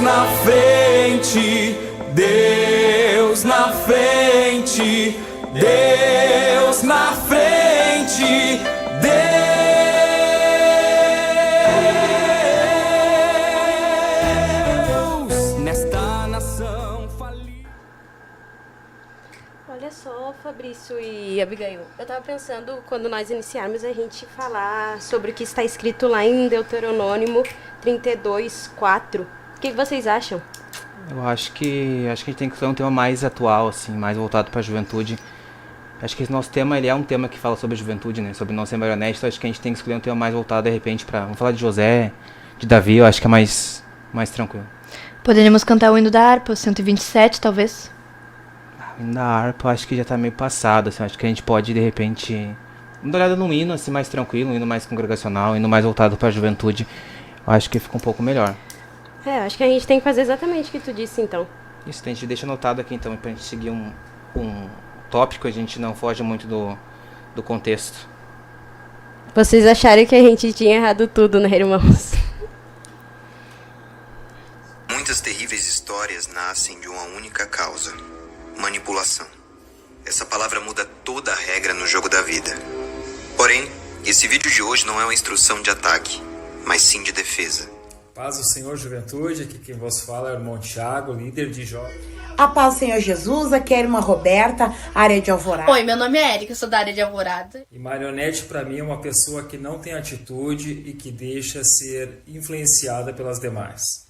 na frente, Deus na frente, Deus na frente, Deus nesta nação falida. Olha só, Fabrício e Abigail, eu tava pensando quando nós iniciarmos a gente falar sobre o que está escrito lá em Deuteronômio 32:4. O que vocês acham? Eu acho que a gente tem que fazer um tema mais atual, assim, mais voltado para a juventude. Acho que esse nosso tema, ele é um tema que fala sobre a juventude, né? Sobre não ser marionete, então acho que a gente tem que escolher um tema mais voltado, de repente, para... Vamos falar de José, de Davi, eu acho que é mais tranquilo. Poderíamos cantar o hino da harpa, o 127, talvez? O hino da harpa, eu acho que já tá meio passado, assim, acho que a gente pode, de repente... Dar uma olhada num hino, assim, mais tranquilo, um hino mais congregacional, um hino mais voltado para a juventude. Eu acho que fica um pouco melhor. Acho que a gente tem que fazer exatamente o que tu disse, então. Isso, a gente deixa anotado aqui, então, pra gente seguir um tópico, a gente não foge muito do contexto. Vocês acharam que a gente tinha errado tudo, né, irmãos? Muitas terríveis histórias nascem de uma única causa: manipulação. Essa palavra muda toda a regra no jogo da vida. Porém, esse vídeo de hoje não é uma instrução de ataque, mas sim de defesa. Paz do Senhor, juventude, aqui quem vos fala é o irmão Thiago, líder de jovens. A paz do Senhor Jesus, aqui é a irmã Roberta, área de Alvorada. Oi, meu nome é Érica, sou da área de Alvorada. E marionete para mim é uma pessoa que não tem atitude e que deixa ser influenciada pelas demais.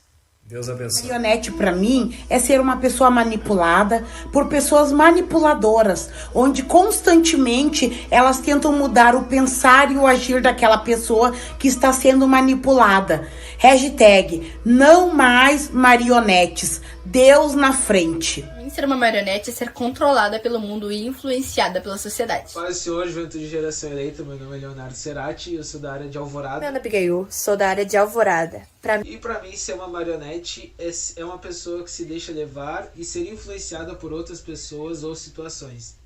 Deus abençoe. Marionete para mim é ser uma pessoa manipulada por pessoas manipuladoras, onde constantemente elas tentam mudar o pensar e o agir daquela pessoa que está sendo manipulada. Hashtag não mais marionetes, Deus na frente. Ser uma marionete é ser controlada pelo mundo e influenciada pela sociedade. Paz do Senhor, juventude de geração eleita, meu nome é Leonardo Cerati e eu sou da área de Alvorada. Meu nome é Abigail, sou da área de Alvorada. E pra mim, ser uma marionete é uma pessoa que se deixa levar e ser influenciada por outras pessoas ou situações.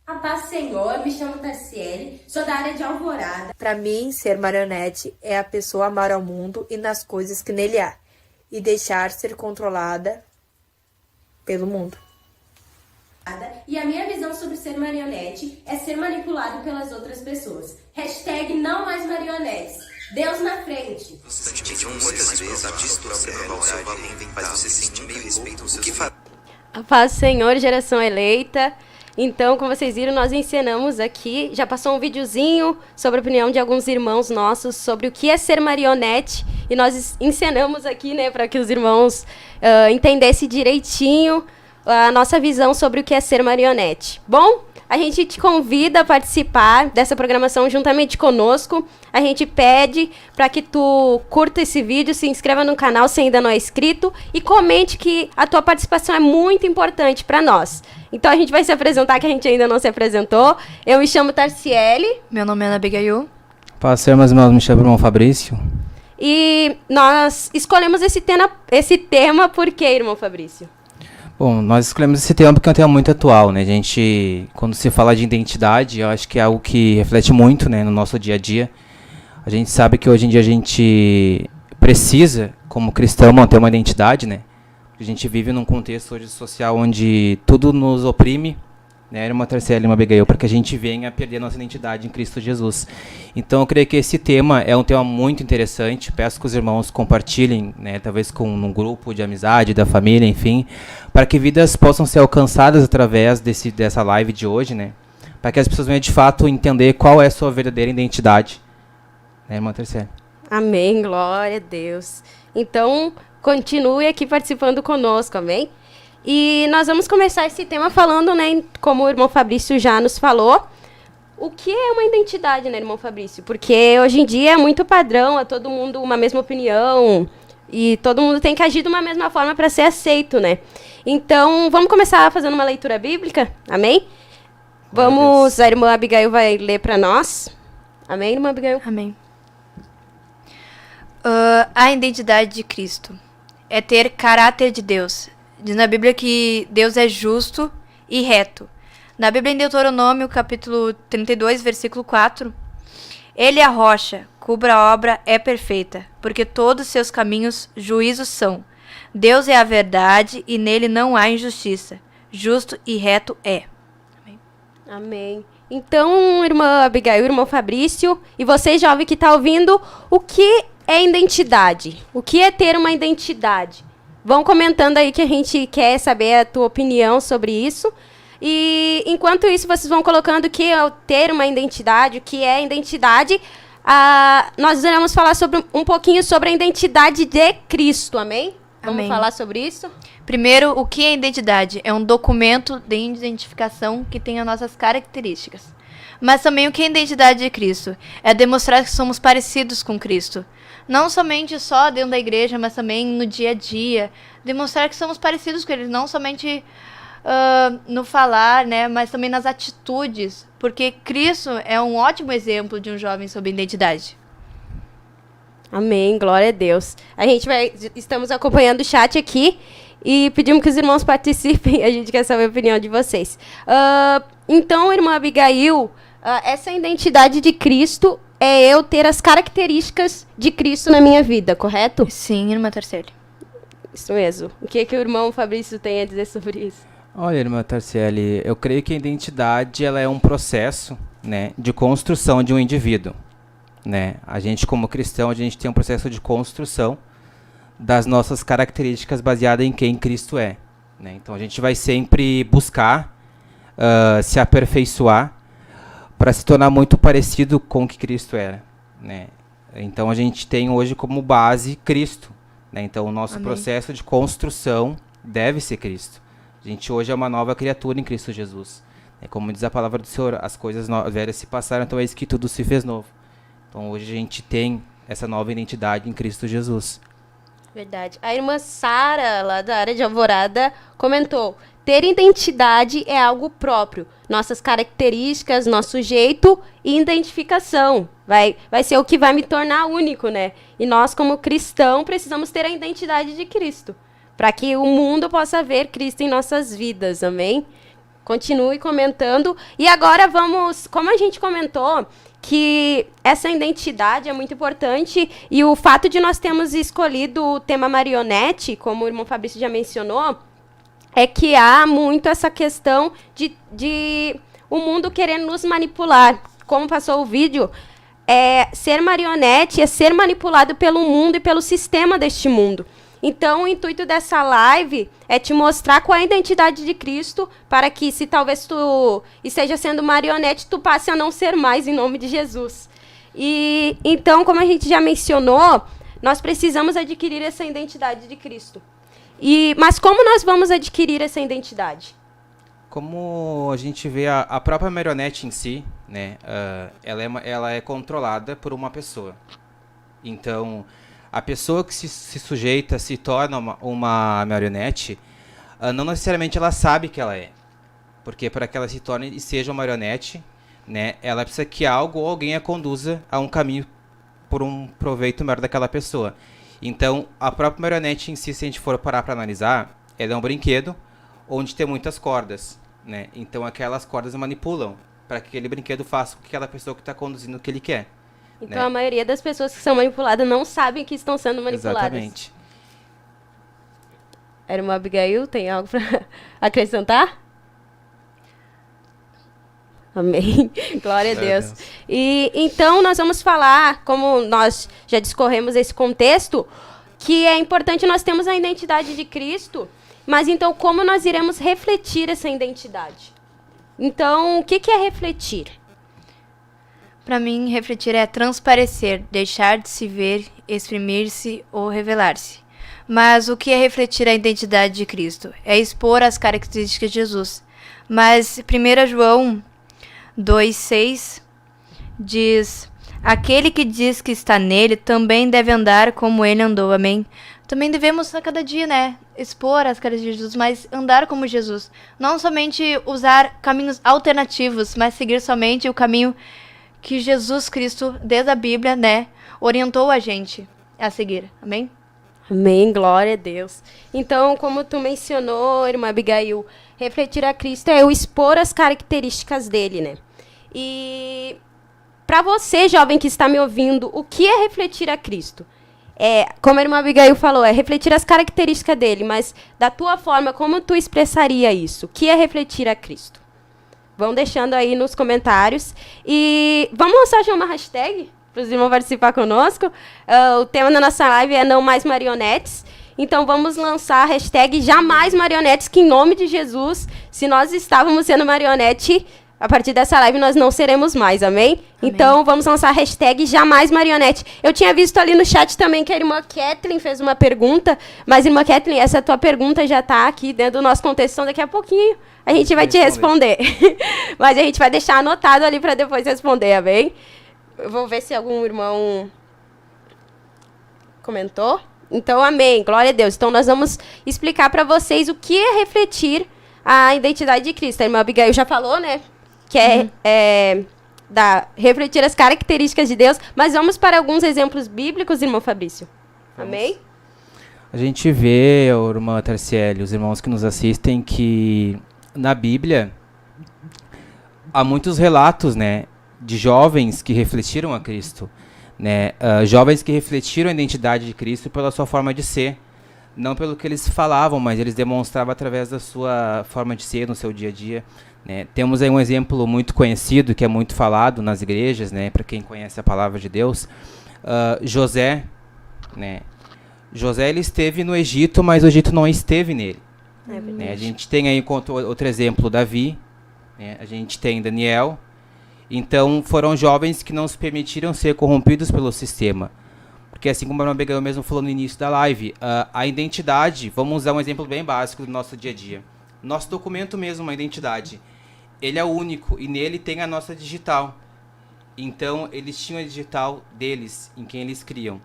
A paz do Senhor, me chamo Tarciele, sou da área de Alvorada. Para mim, ser marionete é a pessoa amar ao mundo e nas coisas que nele há, e deixar ser controlada pelo mundo. E a minha visão sobre ser marionete é ser manipulado pelas outras pessoas. Hashtag não mais marionetes. Deus na frente. Muitas vezes a distorção seu valor faz você sentir meio respeito ao que faz. A paz do Senhor, geração eleita. Então, como vocês viram, nós ensinamos aqui, já passou um videozinho sobre a opinião de alguns irmãos nossos sobre o que é ser marionete, e nós ensinamos aqui, né, para que os irmãos entendessem direitinho a nossa visão sobre o que é ser marionete. Bom, a gente te convida a participar dessa programação juntamente conosco. A gente pede para que tu curta esse vídeo, se inscreva no canal se ainda não é inscrito e comente que a tua participação é muito importante para nós. Então a gente vai se apresentar, que a gente ainda não se apresentou. Eu me chamo Tarciele. Meu nome é Ana Abigail. Paz do Senhor, meus irmãos, me chamo irmão Fabrício. E nós escolhemos esse tema por quê, irmão Fabrício? Bom, nós escolhemos esse tema porque é um tema muito atual, né? A gente, quando se fala de identidade, eu acho que é algo que reflete muito, né, no nosso dia a dia. A gente sabe que hoje em dia a gente precisa, como cristão, manter uma identidade, né? A gente vive num contexto hoje social onde tudo nos oprime, né? Irmã Tarciele e irmã Abigail, para que a gente venha a perder a nossa identidade em Cristo Jesus. Então eu creio que esse tema é um tema muito interessante. Peço que os irmãos compartilhem, né, talvez num grupo de amizade, da família, enfim, para que vidas possam ser alcançadas através dessa live de hoje, né? Para que as pessoas venham de fato entender qual é a sua verdadeira identidade. Né, irmã Tarciele? Amém, glória a Deus. Então, continue aqui participando conosco, amém? E nós vamos começar esse tema falando, né, como o irmão Fabrício já nos falou, o que é uma identidade, né, irmão Fabrício? Porque hoje em dia é muito padrão, é todo mundo uma mesma opinião, e todo mundo tem que agir de uma mesma forma para ser aceito, né? Então, vamos começar fazendo uma leitura bíblica, amém? Vamos, a irmã Abigail vai ler para nós. Amém, irmã Abigail? Amém. A identidade de Cristo é ter caráter de Deus. Diz na Bíblia que Deus é justo e reto. Na Bíblia, em Deuteronômio, capítulo 32, versículo 4, Ele é a rocha, cuja obra é perfeita, porque todos seus caminhos juízos são. Deus é a verdade e nele não há injustiça. Justo e reto é. Amém. Então, irmã Abigail, irmão Fabrício, e você, jovem que está ouvindo, o que é identidade? O que é ter uma identidade? Vão comentando aí que a gente quer saber a tua opinião sobre isso. E enquanto isso, vocês vão colocando o que é ter uma identidade, o que é identidade. Nós iremos falar um pouquinho sobre a identidade de Cristo, amém? Vamos falar sobre isso? Primeiro, o que é identidade? É um documento de identificação que tem as nossas características. Mas também o que é identidade de Cristo? É demonstrar que somos parecidos com Cristo. Não somente só dentro da igreja, mas também no dia a dia. Demonstrar que somos parecidos com Ele, não somente no falar, né, mas também nas atitudes. Porque Cristo é um ótimo exemplo de um jovem sobre identidade. Amém, glória a Deus. Estamos acompanhando o chat aqui e pedimos que os irmãos participem. A gente quer saber a opinião de vocês. Então, irmã Abigail, essa identidade de Cristo é eu ter as características de Cristo na minha vida, correto? Sim, irmã Tarciele. Isso mesmo. O que o irmão Fabrício tem a dizer sobre isso? Olha, irmã Tarciele, eu creio que a identidade ela é um processo, né, de construção de um indivíduo. Né? A gente, como cristão, a gente tem um processo de construção das nossas características baseada em quem Cristo é. Né? Então, a gente vai sempre buscar se aperfeiçoar para se tornar muito parecido com o que Cristo era. Né? Então, a gente tem hoje como base Cristo. Né? Então, o nosso processo de construção deve ser Cristo. A gente hoje é uma nova criatura em Cristo Jesus. Como diz a palavra do Senhor, as coisas velhas se passaram, então eis que tudo se fez novo. Então, hoje a gente tem essa nova identidade em Cristo Jesus. Verdade. A irmã Sara, lá da área de Alvorada, comentou: ter identidade é algo próprio. Nossas características, nosso jeito e identificação. Vai ser o que vai me tornar único, né? E nós, como cristão, precisamos ter a identidade de Cristo. Para que o mundo possa ver Cristo em nossas vidas, amém? Continue comentando. E agora vamos, como a gente comentou, que essa identidade é muito importante e o fato de nós termos escolhido o tema marionete, como o irmão Fabrício já mencionou, é que há muito essa questão de o mundo querendo nos manipular. Como passou o vídeo, ser marionete é ser manipulado pelo mundo e pelo sistema deste mundo. Então, o intuito dessa live é te mostrar qual é a identidade de Cristo, para que, se talvez tu esteja sendo marionete, tu passe a não ser mais, em nome de Jesus. E então, como a gente já mencionou, nós precisamos adquirir essa identidade de Cristo. Mas como nós vamos adquirir essa identidade? Como a gente vê a própria marionete em si, né, ela é controlada por uma pessoa. Então, a pessoa que se sujeita, se torna uma marionete, não necessariamente ela sabe que ela é. Porque para que ela se torne e seja uma marionete, né, ela precisa que algo ou alguém a conduza a um caminho por um proveito maior daquela pessoa. Então, a própria marionete em si, se a gente for parar para analisar, ela é um brinquedo onde tem muitas cordas. Né? Então, aquelas cordas manipulam para que aquele brinquedo faça com que aquela pessoa que está conduzindo o que ele quer. Então, né? A maioria das pessoas que são manipuladas não sabem que estão sendo manipuladas. Exatamente. A irmã Abigail, tem algo para acrescentar? Amém. Glória a Deus. E então, nós vamos falar, como nós já discorremos esse contexto, que é importante nós termos a identidade de Cristo, mas então como nós iremos refletir essa identidade? Então, o que é refletir? Para mim, refletir é transparecer, deixar de se ver, exprimir-se ou revelar-se. Mas o que é refletir a identidade de Cristo? É expor as características de Jesus. Mas 1 João 2,6 diz: aquele que diz que está nele também deve andar como ele andou, amém? Também devemos a cada dia, né, expor as características de Jesus, mas andar como Jesus. Não somente usar caminhos alternativos, mas seguir somente o caminho que Jesus Cristo, desde a Bíblia, né, orientou a gente a seguir, amém? Amém, glória a Deus. Então, como tu mencionou, irmã Abigail, refletir a Cristo é o expor as características dele, né? E para você, jovem que está me ouvindo, o que é refletir a Cristo? como a irmã Abigail falou, é refletir as características dele, mas da tua forma, como tu expressaria isso? O que é refletir a Cristo? Vão deixando aí nos comentários. E vamos lançar já uma hashtag para os irmãos participar conosco. O tema da nossa live é Não Mais Marionetes. Então vamos lançar a hashtag Jamais Marionetes, que em nome de Jesus, se nós estávamos sendo marionete, a partir dessa live nós não seremos mais, amém? Então vamos lançar a hashtag Jamais Marionete. Eu tinha visto ali no chat também que a irmã Kathleen fez uma pergunta, mas irmã Kathleen, essa tua pergunta já está aqui dentro do nosso contexto, então daqui a pouquinho a gente vai te responder. Mas a gente vai deixar anotado ali para depois responder, amém? Eu vou ver se algum irmão comentou. Então, amém, glória a Deus. Então nós vamos explicar para vocês o que é refletir a identidade de Cristo. A irmã Abigail já falou, né? Que refletir as características de Deus, mas vamos para alguns exemplos bíblicos, irmão Fabrício. Amém? A gente vê, irmã Tarciele, os irmãos que nos assistem, que na Bíblia há muitos relatos, né, de jovens que refletiram a Cristo, né, jovens que refletiram a identidade de Cristo pela sua forma de ser, não pelo que eles falavam, mas eles demonstravam através da sua forma de ser no seu dia a dia. Né. Temos aí um exemplo muito conhecido, que é muito falado nas igrejas, né, para quem conhece a palavra de Deus, José. Né. José ele esteve no Egito, mas o Egito não esteve nele. Né. A gente tem aí outro exemplo, Davi, né. A gente tem Daniel. Então foram jovens que não se permitiram ser corrompidos pelo sistema. Porque assim como a irmã Abigail mesmo falou no início da live, a identidade, vamos usar um exemplo bem básico do nosso dia a dia. Nosso documento mesmo, uma identidade, ele é único e nele tem a nossa digital. Então eles tinham a digital deles, em quem eles criam.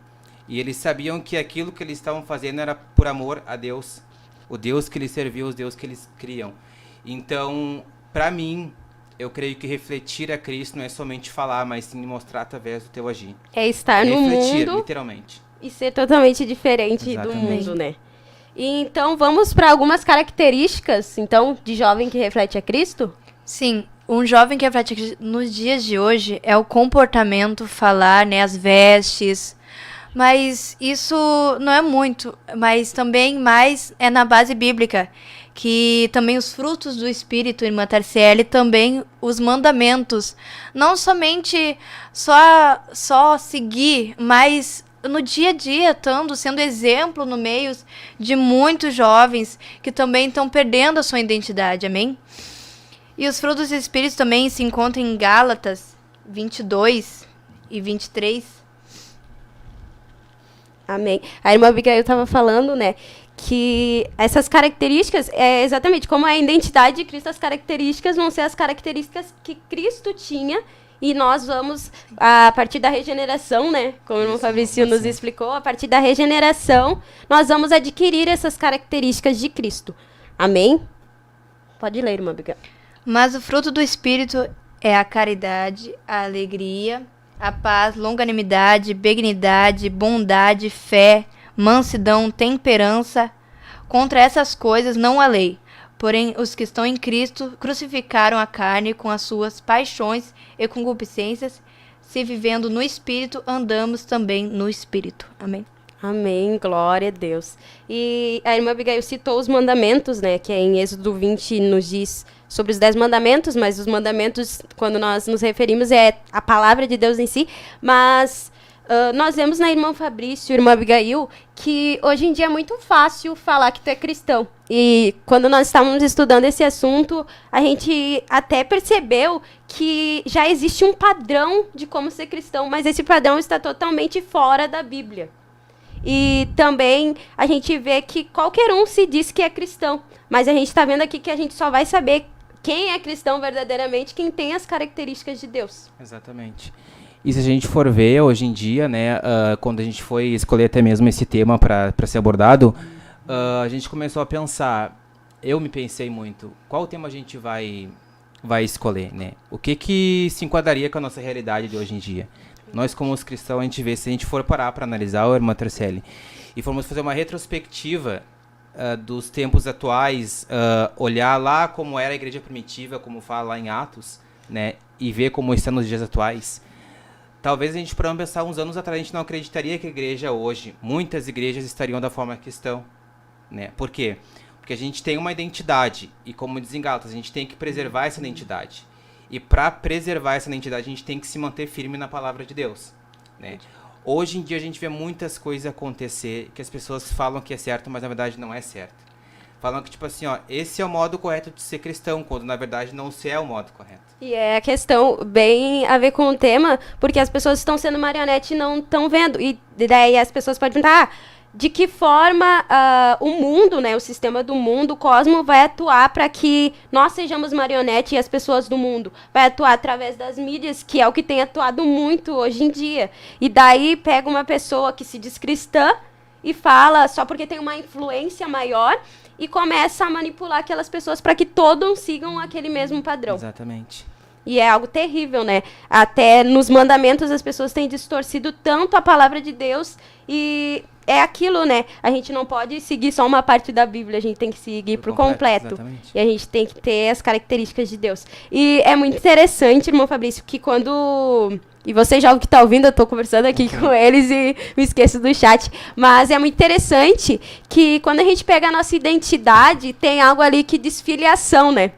E eles sabiam que aquilo que eles estavam fazendo era por amor a Deus. O Deus que eles serviam, os Deus que eles criam. Então, para mim, eu creio que refletir a Cristo não é somente falar, mas sim mostrar através do teu agir. É estar no mundo, literalmente. E ser totalmente diferente do mundo, né? E então, vamos para algumas características, então, de jovem que reflete a Cristo? Sim, um jovem que reflete a Cristo nos dias de hoje é o comportamento, falar, né, as vestes. Mas isso não é muito, mas também mais é na base bíblica, que também os frutos do Espírito, irmã Tarciele, também os mandamentos, não somente só seguir, mas no dia a dia, sendo exemplo no meio de muitos jovens que também estão perdendo a sua identidade, amém? E os frutos do Espírito também se encontram em Gálatas 22 e 23. Amém. A irmã Abigail estava falando, né, que essas características, exatamente como é a identidade de Cristo, as características vão ser as características que Cristo tinha, e nós vamos, a partir da regeneração, né, como o irmão Fabrício nos explicou, a partir da regeneração, nós vamos adquirir essas características de Cristo. Amém? Pode ler, irmã Abigail. Mas o fruto do Espírito é a caridade, a alegria, a paz, longanimidade, benignidade, bondade, fé, mansidão, temperança. Contra essas coisas não há lei. Porém, os que estão em Cristo crucificaram a carne com as suas paixões e concupiscências. Se vivendo no Espírito, andamos também no Espírito. Amém. Amém, glória a Deus. E a irmã Abigail citou os mandamentos, né, que em Êxodo 20 nos diz sobre os 10 mandamentos, mas os mandamentos, quando nós nos referimos, é a palavra de Deus em si, mas nós vemos na irmã Fabrício, irmã Abigail, que hoje em dia é muito fácil falar que tu é cristão. E quando nós estávamos estudando esse assunto, a gente até percebeu que já existe um padrão de como ser cristão, mas esse padrão está totalmente fora da Bíblia. E também a gente vê que qualquer um se diz que é cristão, mas a gente está vendo aqui que a gente só vai saber quem é cristão verdadeiramente, quem tem as características de Deus. Exatamente. E se a gente for ver hoje em dia, né, quando a gente foi escolher até mesmo esse tema para ser abordado, a gente começou a pensar, eu me pensei muito, qual tema a gente vai escolher, né? O que se enquadraria com a nossa realidade de hoje em dia? Nós, como os cristãos, a gente vê, se a gente for parar para analisar, irmã Tarciele, e formos fazer uma retrospectiva dos tempos atuais, olhar lá como era a igreja primitiva, como fala lá em Atos, né, e ver como está nos dias atuais, Talvez a gente, para pensar uns anos atrás, a gente não acreditaria que a igreja hoje, muitas igrejas estariam da forma que estão, né? Por quê? Porque a gente tem uma identidade, e como dizem Gálatas, a gente tem que preservar essa identidade. E para preservar essa identidade, a gente tem que se manter firme na palavra de Deus, né? Hoje em dia a gente vê muitas coisas acontecer que as pessoas falam que é certo, mas na verdade não é certo. Falam que, tipo assim, ó, esse é o modo correto de ser cristão, quando na verdade não se é o modo correto. E é a questão bem a ver com o tema, porque as pessoas estão sendo marionete e não estão vendo. E daí as pessoas podem perguntar, de que forma o mundo, né, o sistema do mundo, o cosmo, vai atuar para que nós sejamos marionete e as pessoas do mundo? Vai atuar através das mídias, que é o que tem atuado muito hoje em dia. E daí pega uma pessoa que se diz cristã e fala só porque tem uma influência maior e começa a manipular aquelas pessoas para que todos sigam aquele mesmo padrão. Exatamente. E é algo terrível, né? Até nos mandamentos as pessoas têm distorcido tanto a palavra de Deus e é aquilo, né? A gente não pode seguir só uma parte da Bíblia, a gente tem que seguir por completo. Exatamente. E a gente tem que ter as características de Deus. E é muito interessante, irmão Fabrício, que quando... E você jovem que tá ouvindo, eu tô conversando aqui com eles e me esqueço do chat. Mas é muito interessante que quando a gente pega a nossa identidade, tem algo ali que diz filiação, né?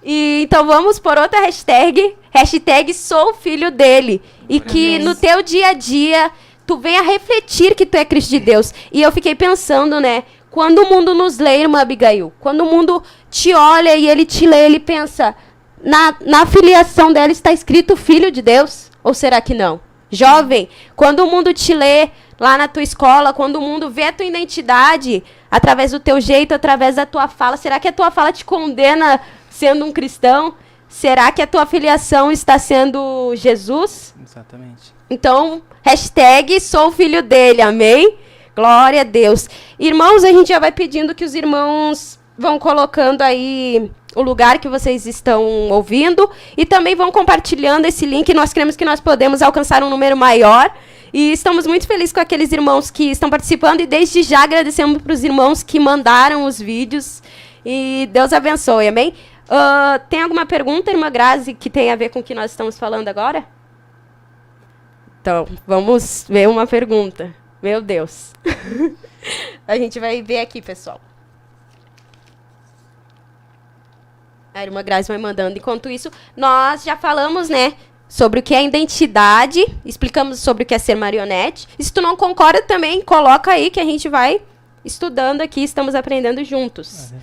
E então vamos por outra hashtag, hashtag sou filho dele. E que no teu dia a dia, tu venha refletir que tu é Cristo de Deus. E eu fiquei pensando, né? Quando o mundo nos lê, irmã Abigail, quando o mundo te olha e ele te lê, ele pensa, na filiação dela está escrito filho de Deus? Ou será que não? Jovem, quando o mundo te lê lá na tua escola, quando o mundo vê a tua identidade, através do teu jeito, através da tua fala, será que a tua fala te condena sendo um cristão? Será que a tua filiação está sendo Jesus? Exatamente. Então, hashtag sou filho dele, amém? Glória a Deus. Irmãos, a gente já vai pedindo que os irmãos vão colocando aí o lugar que vocês estão ouvindo e também vão compartilhando esse link. Nós queremos que nós podemos alcançar um número maior e estamos muito felizes com aqueles irmãos que estão participando e desde já agradecemos para os irmãos que mandaram os vídeos e Deus abençoe, amém? Tem alguma pergunta, irmã Grazi, que tem a ver com o que nós estamos falando agora? Então, vamos ver uma pergunta. Meu Deus. A gente vai ver aqui, pessoal. A irmã Grazi vai mandando. Enquanto isso, nós já falamos, né, sobre o que é identidade, explicamos sobre o que é ser marionete. E se tu não concorda também, coloca aí que a gente vai estudando aqui, estamos aprendendo juntos.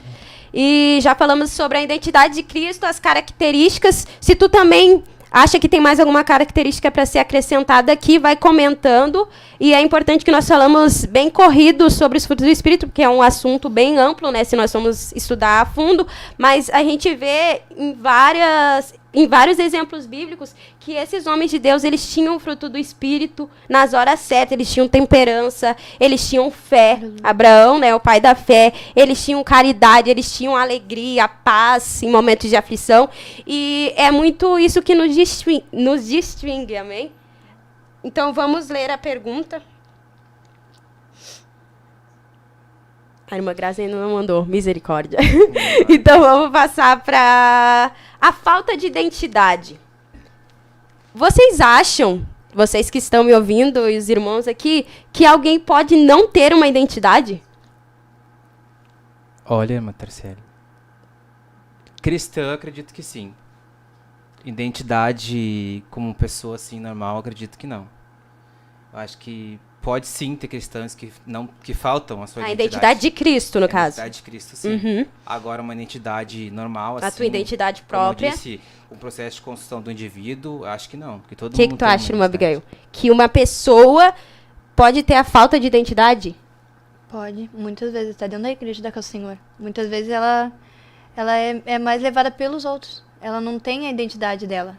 E já falamos sobre a identidade de Cristo, as características. Se tu também acha que tem mais alguma característica para ser acrescentada aqui, vai comentando. E é importante que nós falamos bem corrido sobre os frutos do Espírito, porque é um assunto bem amplo, né, se nós formos estudar a fundo. Mas a gente vê em vários exemplos bíblicos que esses homens de Deus, eles tinham o fruto do Espírito nas horas certas, eles tinham temperança, eles tinham fé. Abraão, né, o pai da fé, eles tinham caridade, eles tinham alegria, paz em momentos de aflição. E é muito isso que nos distingue, amém? Então, vamos ler a pergunta. A irmã Grazi ainda não mandou, misericórdia. Então, vamos passar para a falta de identidade. Vocês acham, vocês que estão me ouvindo e os irmãos aqui, que alguém pode não ter uma identidade? Olha, irmã Tarcélio. Cristã, acredito que sim. Identidade como pessoa assim normal, acredito que não. Eu acho que pode sim ter cristãs que faltam a sua identidade. A identidade de Cristo, no caso. A identidade de Cristo, sim. Agora, uma identidade normal, assim... A tua identidade própria. Como eu disse, um processo de construção do indivíduo, acho que não. Porque todo mundo que tu acha, irmã Abigail? Que uma pessoa pode ter a falta de identidade? Pode. Muitas vezes. Está dentro da igreja da Casa do Senhor. Muitas vezes ela é mais levada pelos outros. Ela não tem a identidade dela.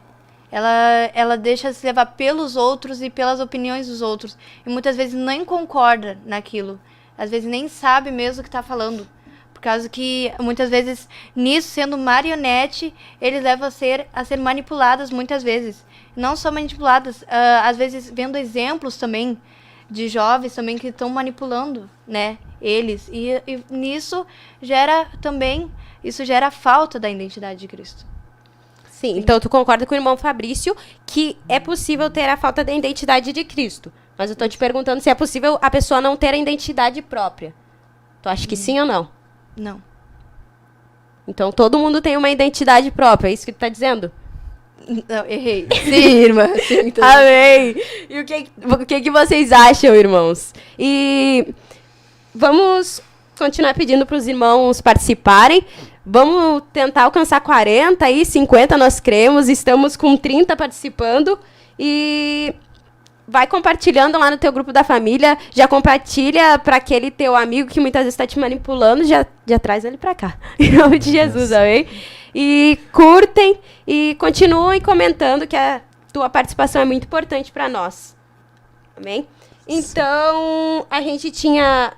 Ela deixa se levar pelos outros e pelas opiniões dos outros. E muitas vezes nem concorda naquilo. Às vezes nem sabe mesmo o que está falando. Por causa que, muitas vezes, nisso, sendo marionete, eles levam a ser manipuladas muitas vezes. Não só manipuladas, às vezes vendo exemplos também de jovens também que estão manipulando, né, eles. E nisso gera também, isso gera a falta da identidade de Cristo. Sim, então tu concorda com o irmão Fabrício que é possível ter a falta da identidade de Cristo. Mas eu tô te perguntando se é possível a pessoa não ter a identidade própria. Tu acha que sim ou não? Não. Então todo mundo tem uma identidade própria, é isso que tu tá dizendo? Não, errei. Sim, irmã. Sim, então. Amém! E o que vocês acham, irmãos? E vamos continuar pedindo para os irmãos participarem. Vamos tentar alcançar 40 e 50, nós cremos. Estamos com 30 participando. E vai compartilhando lá no teu grupo da família. Já compartilha para aquele teu amigo que muitas vezes está te manipulando. Já traz ele para cá. Em nome de Jesus, amém? E curtem e continuem comentando que a tua participação é muito importante para nós. Amém? Então, a gente tinha...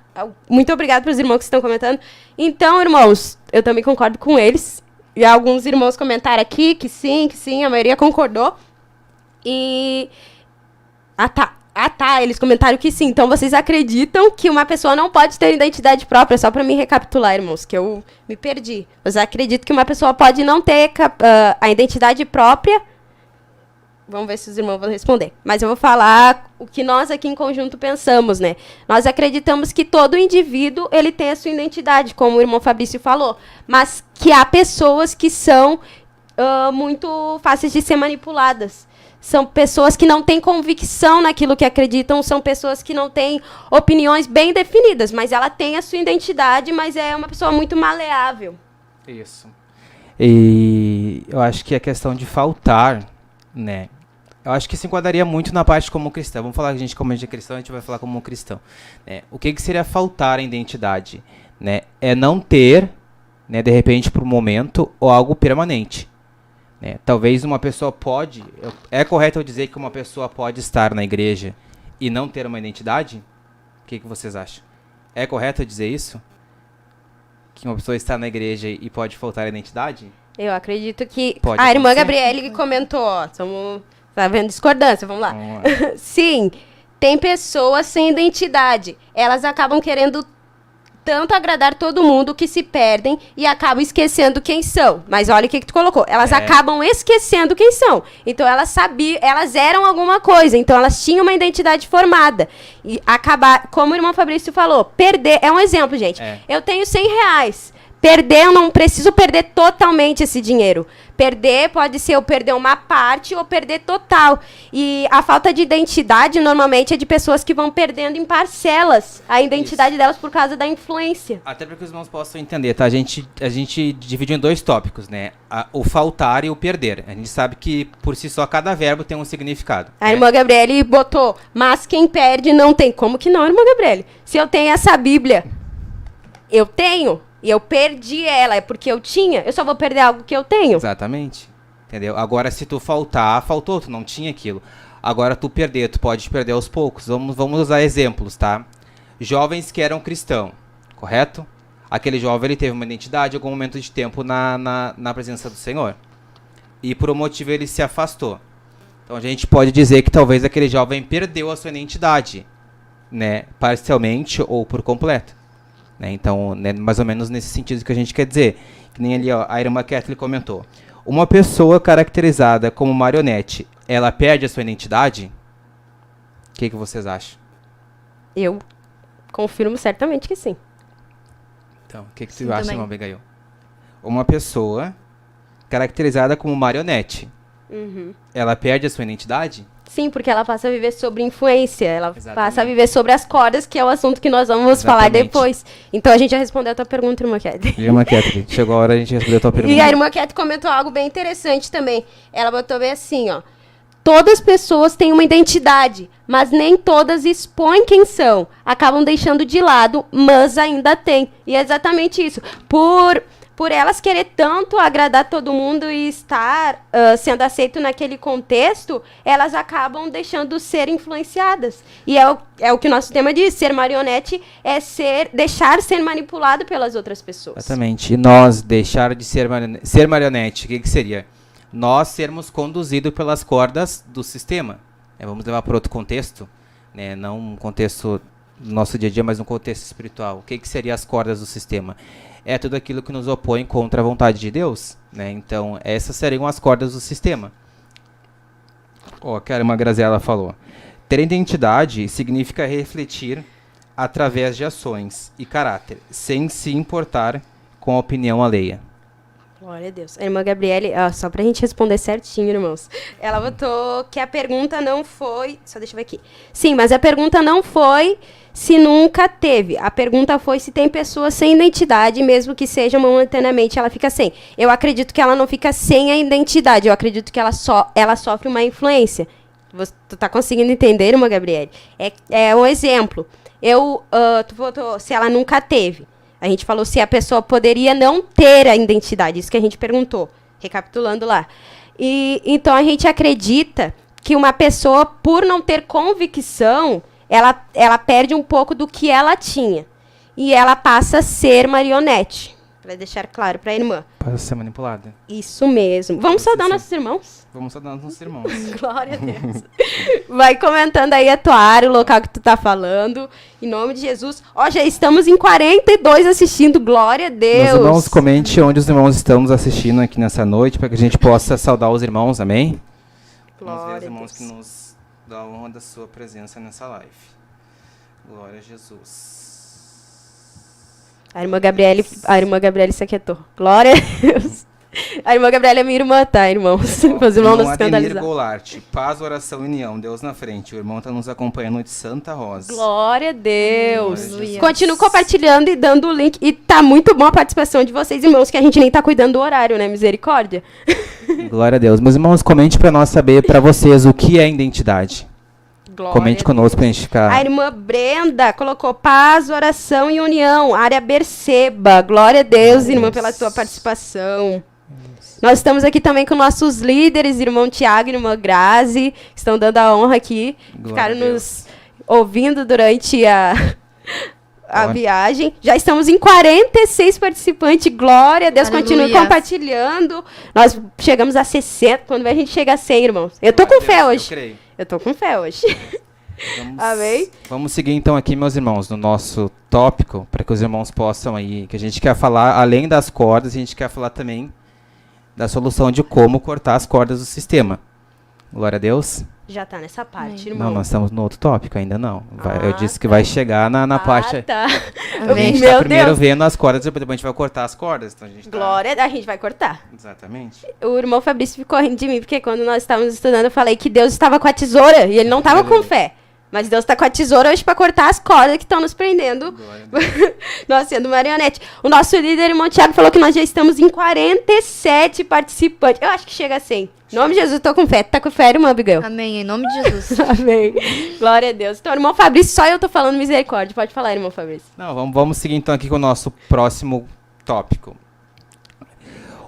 Muito obrigada para os irmãos que estão comentando. Então, irmãos, eu também concordo com eles. E alguns irmãos comentaram aqui que sim, a maioria concordou. E... eles comentaram que sim. Então, vocês acreditam que uma pessoa não pode ter identidade própria? Só para me recapitular, irmãos, que eu me perdi. Vocês acreditam que uma pessoa pode não ter a identidade própria? Vamos ver se os irmãos vão responder. Mas eu vou falar o que nós aqui em conjunto pensamos, né? Nós acreditamos que todo indivíduo, ele tem a sua identidade, como o irmão Fabrício falou. Mas que há pessoas que são muito fáceis de ser manipuladas. São pessoas que não têm convicção naquilo que acreditam, são pessoas que não têm opiniões bem definidas, mas ela tem a sua identidade, mas é uma pessoa muito maleável. Isso. E eu acho que a questão de faltar, né? Eu acho que se enquadraria muito na parte como cristão. Vamos falar que a gente, como a gente é cristão, a gente vai falar como cristão. Né? O que seria faltar a identidade? Né? É não ter, né, de repente, por um momento, ou algo permanente. Né? Talvez uma pessoa pode... É correto eu dizer que uma pessoa pode estar na igreja e não ter uma identidade? O que vocês acham? É correto eu dizer isso? Que uma pessoa está na igreja e pode faltar a identidade? Eu acredito que... Pode a irmã acontecer? Gabriele comentou, ó, tá vendo discordância, vamos lá. Sim, tem pessoas sem identidade. Elas acabam querendo tanto agradar todo mundo que se perdem e acabam esquecendo quem são. Mas olha o que tu colocou. Elas acabam esquecendo quem são. Então elas sabiam, elas eram alguma coisa. Então elas tinham uma identidade formada. E acabar, como o irmão Fabrício falou, perder, é um exemplo, gente. Eu tenho R$100. Perder, eu não preciso perder totalmente esse dinheiro. Perder pode ser eu perder uma parte ou perder total. E a falta de identidade, normalmente, é de pessoas que vão perdendo em parcelas a identidade delas por causa da influência. Até para que os irmãos possam entender, tá? A gente divide em dois tópicos, né? O faltar e o perder. A gente sabe que, por si só, cada verbo tem um significado. A irmã Gabriele botou, mas quem perde não tem. Como que não, irmã Gabriele? Se eu tenho essa Bíblia, eu tenho... E eu perdi ela, é porque eu tinha. Eu só vou perder algo que eu tenho. Exatamente. Entendeu? Agora, se tu faltar, faltou, tu não tinha aquilo. Agora, tu perder, tu pode perder aos poucos. Vamos usar exemplos, tá? Jovens que eram cristãos, correto? Aquele jovem, ele teve uma identidade em algum momento de tempo na presença do Senhor. E por um motivo ele se afastou. Então, a gente pode dizer que talvez aquele jovem perdeu a sua identidade, né? Parcialmente ou por completo. Né? Então, né, mais ou menos nesse sentido que a gente quer dizer. Que nem ali, ó, a irmã Kathleen comentou. Uma pessoa caracterizada como marionete, ela perde a sua identidade? O que vocês acham? Eu confirmo certamente que sim. Então, o que tu acha, irmã Abigail? Uma pessoa caracterizada como marionete, ela perde a sua identidade? Sim, porque ela passa a viver sobre influência, ela passa a viver sobre as cordas, que é o assunto que nós vamos falar depois. Então a gente já respondeu a tua pergunta, irmã Kathleen. Irmã Kathleen, chegou a hora de a gente responder a tua pergunta. E a irmã Kathleen comentou algo bem interessante também. Ela botou bem assim, ó. Todas as pessoas têm uma identidade, mas nem todas expõem quem são. Acabam deixando de lado, mas ainda têm. E é exatamente isso. Por elas querer tanto agradar todo mundo e estar sendo aceito naquele contexto, elas acabam deixando de ser influenciadas. E é o que o nosso tema diz, ser marionete é deixar ser manipulado pelas outras pessoas. Exatamente. E nós deixar de ser marionete, o que seria? Nós sermos conduzidos pelas cordas do sistema. Vamos levar para outro contexto, né? Não um contexto no nosso dia a dia, mas no contexto espiritual. O que seriam as cordas do sistema? É tudo aquilo que nos opõe contra a vontade de Deus, né? Então, essas seriam as cordas do sistema. Que a irmã Graziela falou. Ter identidade significa refletir através de ações e caráter, sem se importar com a opinião alheia. Glória a Deus. A irmã Gabriele, só pra gente responder certinho, irmãos. Ela botou que a pergunta não foi... Só deixa eu ver aqui. Sim, mas a pergunta não foi se nunca teve. A pergunta foi se tem pessoas sem identidade, mesmo que seja momentaneamente, ela fica sem. Eu acredito que ela não fica sem a identidade. Eu acredito que ela sofre uma influência. Tu tá conseguindo entender, irmã Gabriele? É um exemplo. Tu botou se ela nunca teve. A gente falou se a pessoa poderia não ter a identidade. Isso que a gente perguntou. Recapitulando lá. Então, a gente acredita que uma pessoa, por não ter convicção, ela perde um pouco do que ela tinha. E ela passa a ser marionete. Para deixar claro para a irmã. Passa a ser manipulada. Isso mesmo. Vamos saudar nossos irmãos? Vamos saudar nossos irmãos. Glória a Deus. Vai comentando aí a tua área, o local que tu tá falando. Em nome de Jesus. Já estamos em 42 assistindo. Glória a Deus. Meus irmãos, comente onde os irmãos estamos assistindo aqui nessa noite, para que a gente possa saudar os irmãos, amém? Glória Vamos ver os a irmãos Deus. que nos dão a honra da sua presença nessa live. Glória a Jesus. A irmã Gabriele se aquietou. Glória a Deus. A irmã Gabriele é minha irmã, tá, irmãos? Os irmãos não se Ademir escandalizam. Goulart, paz, oração e união, Deus na frente. O irmão está nos acompanhando de Santa Rosa. Glória a Deus. Glória a Continue compartilhando e dando o link. E tá muito bom a participação de vocês, irmãos, que a gente nem tá cuidando do horário, né? Misericórdia. Glória a Deus. Meus irmãos, comente para nós saber, para vocês, o que é identidade. Glória Comente conosco pra gente ficar... A irmã Brenda colocou paz, oração e união. Área Berceba. Glória a Deus, irmã, pela tua participação. Nós estamos aqui também com nossos líderes, irmão Tiago e irmã Grazi, que estão dando a honra aqui. Ficaram nos ouvindo durante a viagem. Já estamos em 46 participantes. Glória a Deus. Aleluia. Continue compartilhando. Nós chegamos a 60. Quando a gente chega a 100, irmãos. Eu tô com fé hoje. Eu creio. Eu tô com fé hoje. Amém? Vamos seguir então aqui, meus irmãos, no nosso tópico, para que os irmãos possam aí, que a gente quer falar, além das cordas, a gente quer falar também da solução de como cortar as cordas do sistema. Glória a Deus. Já tá nessa parte, irmão. Não, nós estamos no outro tópico, ainda não. Eu disse que vai chegar na parte... Tá. A gente tá primeiro vendo as cordas, depois a gente vai cortar as cordas. Então a gente Glória, a gente vai cortar. Exatamente. O irmão Fabrício ficou rindo de mim, porque quando nós estávamos estudando, eu falei que Deus estava com a tesoura, e ele não estava com fé. Mas Deus está com a tesoura hoje para cortar as cordas que estão nos prendendo. Nós sendo marionete. O nosso líder, irmão Tiago, falou que nós já estamos em 47 participantes. Eu acho que chega a 100. Em nome de Jesus, eu tô com fé. Tu tá com fé, irmã Abigail? Amém, em nome de Jesus. Amém. Glória a Deus. Então, irmão Fabrício, só eu tô falando misericórdia. Pode falar, irmão Fabrício. Não, vamos seguir então aqui com o nosso próximo tópico.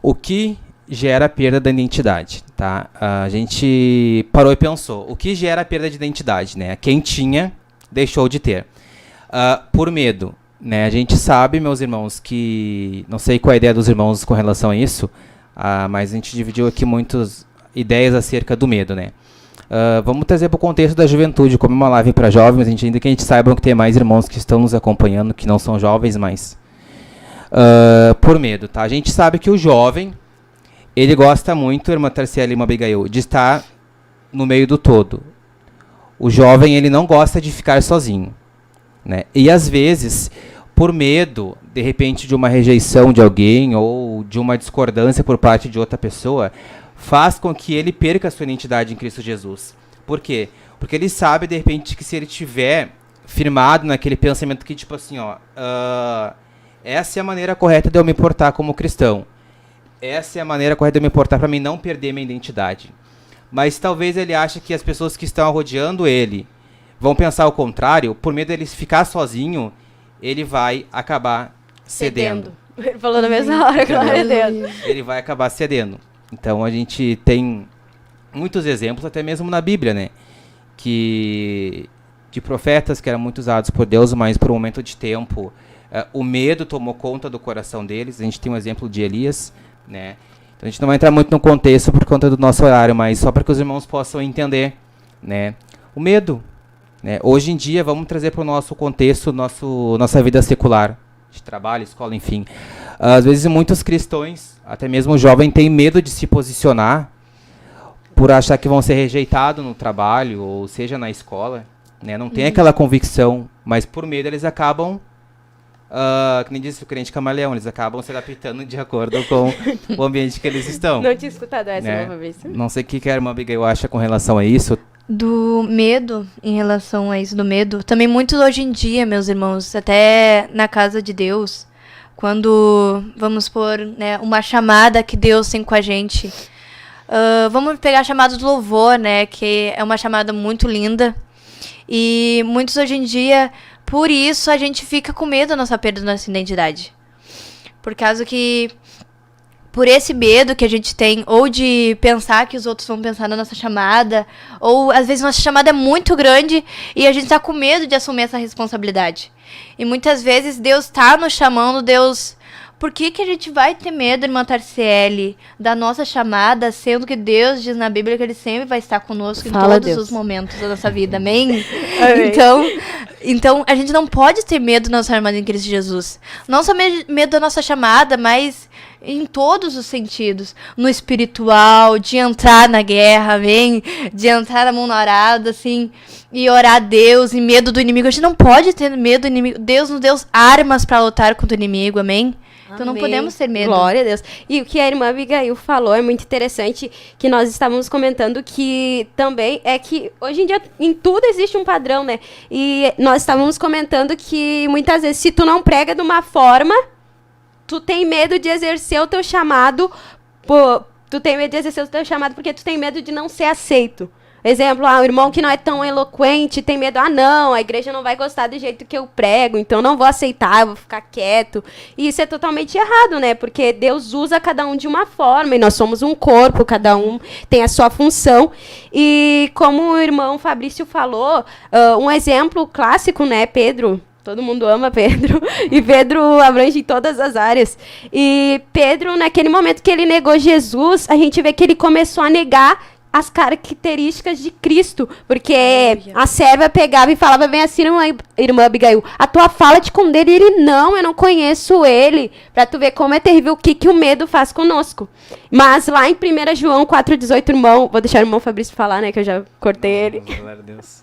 O que gera a perda da identidade, tá? A gente parou e pensou, o que gera a perda de identidade, né? Quem tinha, deixou de ter. Por medo, né? A gente sabe, meus irmãos, que... Não sei qual é a ideia dos irmãos com relação a isso, mas a gente dividiu aqui muitas ideias acerca do medo, né? Vamos trazer para o contexto da juventude, como uma live para jovens, ainda que a gente saiba que tem mais irmãos que estão nos acompanhando, que não são jovens, mas... por medo, tá? A gente sabe que o jovem... Ele gosta muito, irmã Tarciela e irmã Abigail, de estar no meio do todo. O jovem, ele não gosta de ficar sozinho, né? E às vezes, por medo, de repente, de uma rejeição de alguém ou de uma discordância por parte de outra pessoa, faz com que ele perca a sua identidade em Cristo Jesus. Por quê? Porque ele sabe, de repente, que se ele estiver firmado naquele pensamento que, tipo assim, essa é a maneira correta de eu me portar como cristão. Essa é a maneira correta de eu me portar para mim não perder minha identidade. Mas talvez ele ache que as pessoas que estão rodeando ele vão pensar o contrário. Por medo dele ficar sozinho, ele vai acabar cedendo. Ele falou na mesma hora, glória a Deus. Ele vai acabar cedendo. Então a gente tem muitos exemplos, até mesmo na Bíblia, né? De profetas que eram muito usados por Deus, mas por um momento de tempo, o medo tomou conta do coração deles. A gente tem um exemplo de Elias, né? Então a gente não vai entrar muito no contexto por conta do nosso horário, mas só para que os irmãos possam entender, né? O medo, né? Hoje em dia, vamos trazer para o nosso contexto, nossa vida secular, de trabalho, escola, enfim. Às vezes, muitos cristãos, até mesmo jovens, têm medo de se posicionar por achar que vão ser rejeitados no trabalho, ou seja, na escola, né? Não tem aquela convicção, mas por medo eles acabam, que nem disse o crente camaleão, eles acabam se adaptando de acordo com o ambiente que eles estão. Não tinha escutado essa, né? Fabrício. Não sei o que a irmã Abigail acha com relação a isso. Do medo, em relação a isso do medo, também muito hoje em dia, meus irmãos, até na casa de Deus, quando vamos pôr, né, uma chamada que Deus tem com a gente, vamos pegar a chamada do louvor, né, que é uma chamada muito linda, e muitos hoje em dia, por isso a gente fica com medo da nossa perda da nossa identidade, por causa que por esse medo que a gente tem, ou de pensar que os outros vão pensar na nossa chamada, ou às vezes nossa chamada é muito grande e a gente tá com medo de assumir essa responsabilidade. E muitas vezes Deus tá nos chamando, por que a gente vai ter medo, irmã Tarciele, da nossa chamada, sendo que Deus diz na Bíblia que Ele sempre vai estar conosco em todos os momentos da nossa vida, amém? Então, a gente não pode ter medo da nossa chamada em Cristo Jesus. Não só medo da nossa chamada, mas em todos os sentidos. No espiritual, de entrar na guerra, amém? De entrar na mão na arada, assim, e orar a Deus, e medo do inimigo. A gente não pode ter medo do inimigo. Deus nos deu armas para lutar contra o inimigo, amém? Então não podemos ter medo. Glória a Deus. E o que a irmã Abigail falou é muito interessante, que nós estávamos comentando que também é que hoje em dia em tudo existe um padrão, né? E nós estávamos comentando que muitas vezes se tu não prega de uma forma, tu tem medo de exercer o teu chamado, porque tu tem medo de não ser aceito. Exemplo, o irmão que não é tão eloquente tem medo, não, a igreja não vai gostar do jeito que eu prego, então não vou aceitar, eu vou ficar quieto. E isso é totalmente errado, né? Porque Deus usa cada um de uma forma, e nós somos um corpo, cada um tem a sua função. E como o irmão Fabrício falou, um exemplo clássico, né, Pedro? Todo mundo ama Pedro. E Pedro abrange todas as áreas. E Pedro, naquele momento que ele negou Jesus, a gente vê que ele começou a negar as características de Cristo, porque a serva pegava e falava bem assim, irmã Abigail, a tua fala te condena, e ele, não, eu não conheço ele, pra tu ver como é terrível o que o medo faz conosco. Mas lá em 1 João 4,18, irmão, vou deixar o irmão Fabrício falar, né, que eu já cortei ele. Glória a Deus.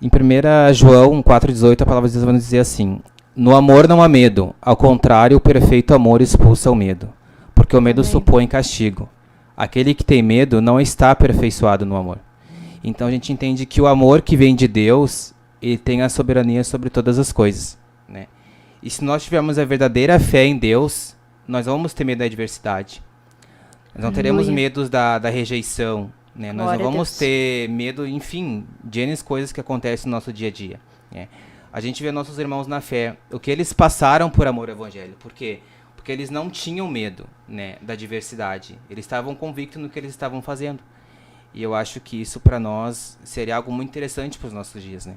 Em 1 João 4,18, a palavra de Deus vai nos dizer assim: no amor não há medo, ao contrário, o perfeito amor expulsa o medo, porque o medo supõe castigo. Aquele que tem medo não está aperfeiçoado no amor. Então a gente entende que o amor que vem de Deus, ele tem a soberania sobre todas as coisas, né? E se nós tivermos a verdadeira fé em Deus, nós vamos ter medo da adversidade. Nós não teremos medo da rejeição, né? Nós não vamos ter medo, enfim, de N coisas que acontecem no nosso dia a dia, né? A gente vê nossos irmãos na fé, o que eles passaram por amor ao evangelho. Por quê? Porque eles não tinham medo, né, da diversidade. Eles estavam convictos no que eles estavam fazendo. E eu acho que isso para nós seria algo muito interessante para os nossos dias, né?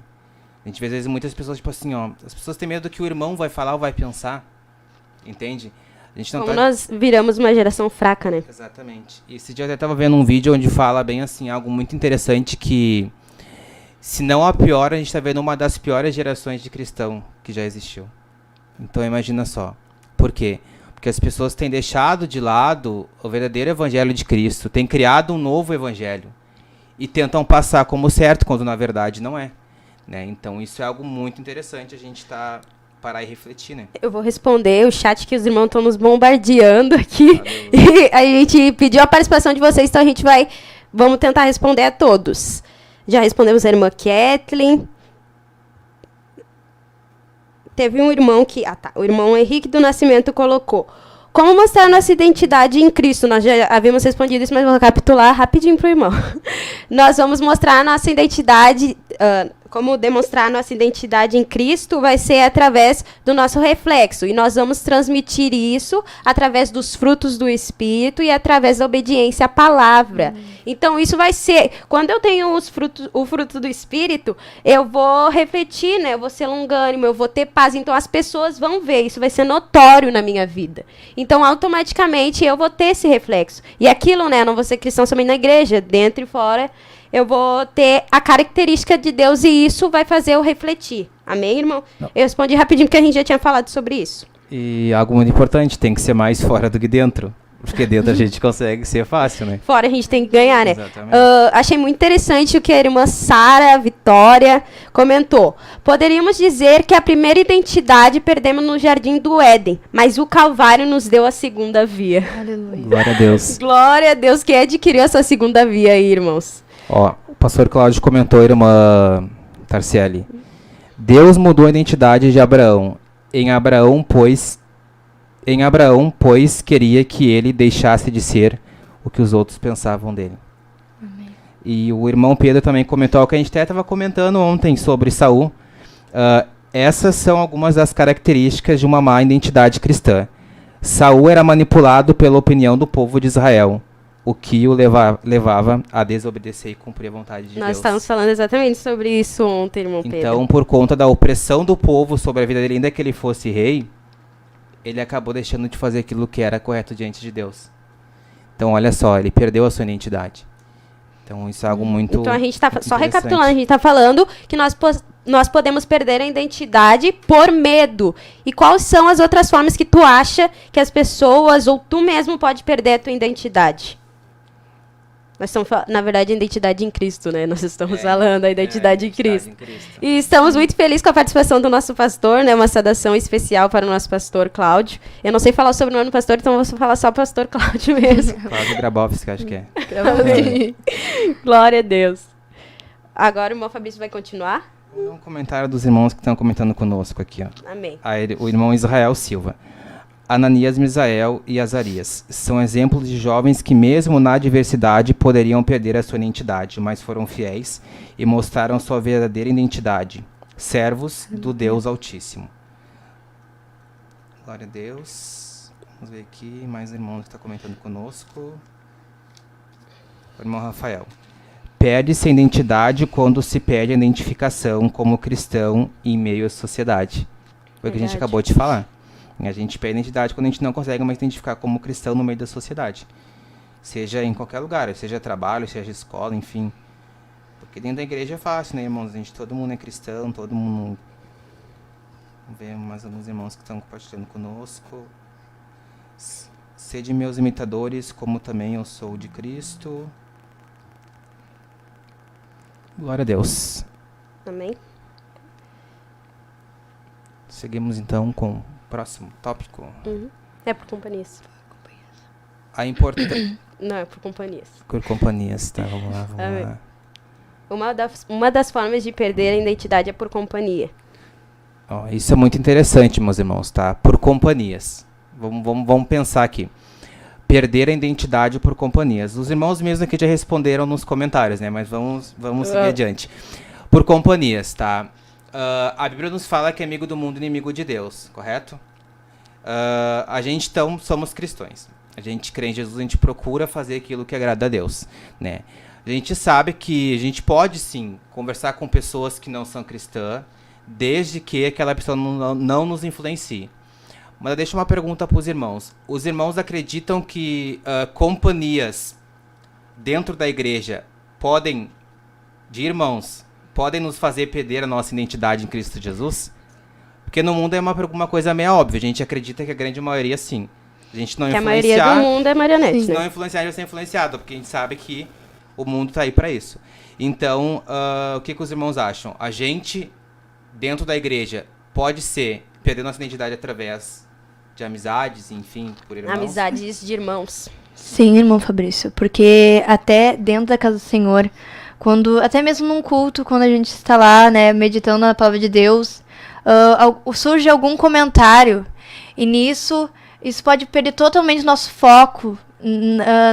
A gente vê às vezes muitas pessoas tipo assim, as pessoas têm medo do que o irmão vai falar ou vai pensar. Entende? A gente não nós viramos uma geração fraca, né? Exatamente. E esse dia eu até estava vendo um vídeo onde fala bem assim, algo muito interessante, que se não a pior, a gente está vendo uma das piores gerações de cristão que já existiu. Então imagina só. Por quê? Porque as pessoas têm deixado de lado o verdadeiro evangelho de Cristo, têm criado um novo evangelho e tentam passar como certo, quando na verdade não é, né? Então isso é algo muito interessante a gente parar e refletir, né? Eu vou responder o chat, que os irmãos estão nos bombardeando aqui. E a gente pediu a participação de vocês, então vamos tentar responder a todos. Já respondemos a irmã Kathleen. Teve um irmão que... o irmão Henrique do Nascimento colocou: como mostrar nossa identidade em Cristo? Nós já havíamos respondido isso, mas vou recapitular rapidinho para o irmão. Nós vamos mostrar a nossa identidade... como demonstrar a nossa identidade em Cristo vai ser através do nosso reflexo. E nós vamos transmitir isso através dos frutos do Espírito e através da obediência à palavra. Então, isso vai ser... Quando eu tenho o fruto do Espírito, eu vou refletir, né? Eu vou ser longânimo, eu vou ter paz. Então, as pessoas vão ver. Isso vai ser notório na minha vida. Então, automaticamente, eu vou ter esse reflexo. E aquilo, né? Eu não vou ser cristão somente na igreja, dentro e fora... eu vou ter a característica de Deus e isso vai fazer eu refletir. Amém, irmão? Não. Eu respondi rapidinho porque a gente já tinha falado sobre isso. E algo muito importante, tem que ser mais fora do que dentro. Porque dentro a gente consegue ser fácil, né? Fora a gente tem que ganhar, né? Exatamente. Achei muito interessante o que a irmã Sara Vitória comentou. Poderíamos dizer que a primeira identidade perdemos no Jardim do Éden, mas o Calvário nos deu a segunda via. Aleluia. Glória a Deus. Glória a Deus que adquiriu essa segunda via aí, irmãos. Ó, o pastor Cláudio comentou, irmã Tarciele. Deus mudou a identidade de Abraão. Em Abraão, pois, queria que ele deixasse de ser o que os outros pensavam dele. Amém. E o irmão Pedro também comentou o que a gente até estava comentando ontem sobre Saul. Essas são algumas das características de uma má identidade cristã. Saul era manipulado pela opinião do povo de Israel, o que o levava a desobedecer e cumprir a vontade de Deus. Nós estávamos falando exatamente sobre isso ontem, irmão Pedro. Então, por conta da opressão do povo sobre a vida dele, ainda que ele fosse rei, ele acabou deixando de fazer aquilo que era correto diante de Deus. Então, olha só, ele perdeu a sua identidade. Então, isso é algo muito Então, a gente está só interessante. recapitulando, a gente está falando que nós podemos perder a identidade por medo. E quais são as outras formas que tu acha que as pessoas ou tu mesmo pode perder a tua identidade? Nós estamos, na verdade, a identidade em Cristo, né? Nós estamos falando da identidade em Cristo. E estamos muito felizes com a participação do nosso pastor, né? Uma saudação especial para o nosso pastor Cláudio. Eu não sei falar sobre o nome do pastor, então vou falar só o pastor Cláudio mesmo. Cláudio Grabowski, acho que é. Glória a Deus. Agora o irmão Fabrício vai continuar? Um comentário dos irmãos que estão comentando conosco aqui, ó. Amém. O irmão Israel Silva. Ananias, Misael e Azarias são exemplos de jovens que, mesmo na adversidade, poderiam perder a sua identidade, mas foram fiéis e mostraram sua verdadeira identidade, servos do Deus Altíssimo. Glória a Deus. Vamos ver aqui, mais irmãos que estão comentando conosco. O irmão Rafael. Perde-se a identidade quando se perde a identificação como cristão em meio à sociedade. Foi o que a gente acabou de falar. A gente perde a identidade quando a gente não consegue mais identificar como cristão no meio da sociedade. Seja em qualquer lugar, seja trabalho, seja escola, enfim. Porque dentro da igreja é fácil, né, irmãos? Todo mundo é cristão, todo mundo... Vamos ver mais alguns irmãos que estão compartilhando conosco. Sede meus imitadores, como também eu sou de Cristo. Glória a Deus. Amém. Seguimos então com o próximo tópico. É por companhias. A importância... Não, é por companhias. Por companhias, tá? Vamos lá, vamos lá. Uma das formas de perder a identidade é por companhia. Ó, isso é muito interessante, meus irmãos, tá? Por companhias. Vamos pensar aqui. Perder a identidade por companhias. Os irmãos mesmo aqui já responderam nos comentários, né? Mas vamos seguir adiante. Por companhias, tá? A Bíblia nos fala que é amigo do mundo e inimigo de Deus, correto? A gente, então, somos cristãos. A gente crê em Jesus, a gente procura fazer aquilo que agrada a Deus, né? A gente sabe que a gente pode, sim, conversar com pessoas que não são cristãs, desde que aquela pessoa não nos influencie. Mas deixa uma pergunta para os irmãos. Os irmãos acreditam que companhias dentro da igreja podem nos fazer perder a nossa identidade em Cristo Jesus? Porque no mundo é uma coisa meio óbvia. A gente acredita que a grande maioria, sim. A gente não influenciar... a maioria do mundo é marionete, Se né? não influenciar, já ser influenciado. Porque a gente sabe que o mundo está aí para isso. Então, o que os irmãos acham? A gente, dentro da igreja, pode perder nossa identidade através de amizades, enfim, por irmãos? Amizades de irmãos. Sim, irmão Fabrício. Porque até dentro da casa do Senhor... até mesmo num culto, quando a gente está lá, né, meditando na palavra de Deus, surge algum comentário, e nisso, isso pode perder totalmente nosso foco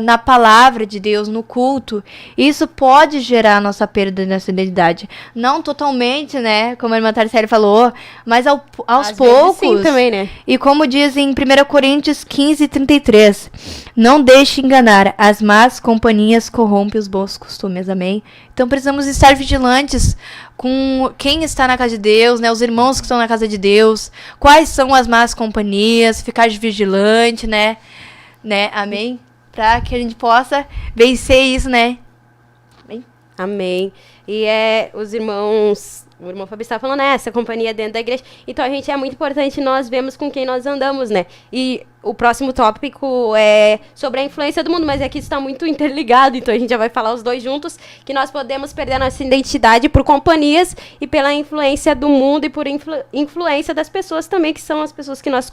na palavra de Deus, no culto. Isso pode gerar a nossa perda nessa identidade. Não totalmente, né, como a irmã Tarciele falou, mas aos poucos. Sim, também, né? E como diz em 1 Coríntios 15:33, não deixe enganar, as más companhias corrompem os bons costumes, amém? Então precisamos estar vigilantes com quem está na casa de Deus, né, os irmãos que estão na casa de Deus, quais são as más companhias, ficar vigilante, né, amém? Para que a gente possa vencer isso, né? Amém? Amém. E os irmãos, o irmão Fabio está falando, essa companhia dentro da igreja. Então, a gente é muito importante nós vermos com quem nós andamos, né? E o próximo tópico é sobre a influência do mundo, mas aqui está muito interligado, então a gente já vai falar os dois juntos, que nós podemos perder a nossa identidade por companhias e pela influência do mundo e por influência das pessoas também, que são as pessoas que nós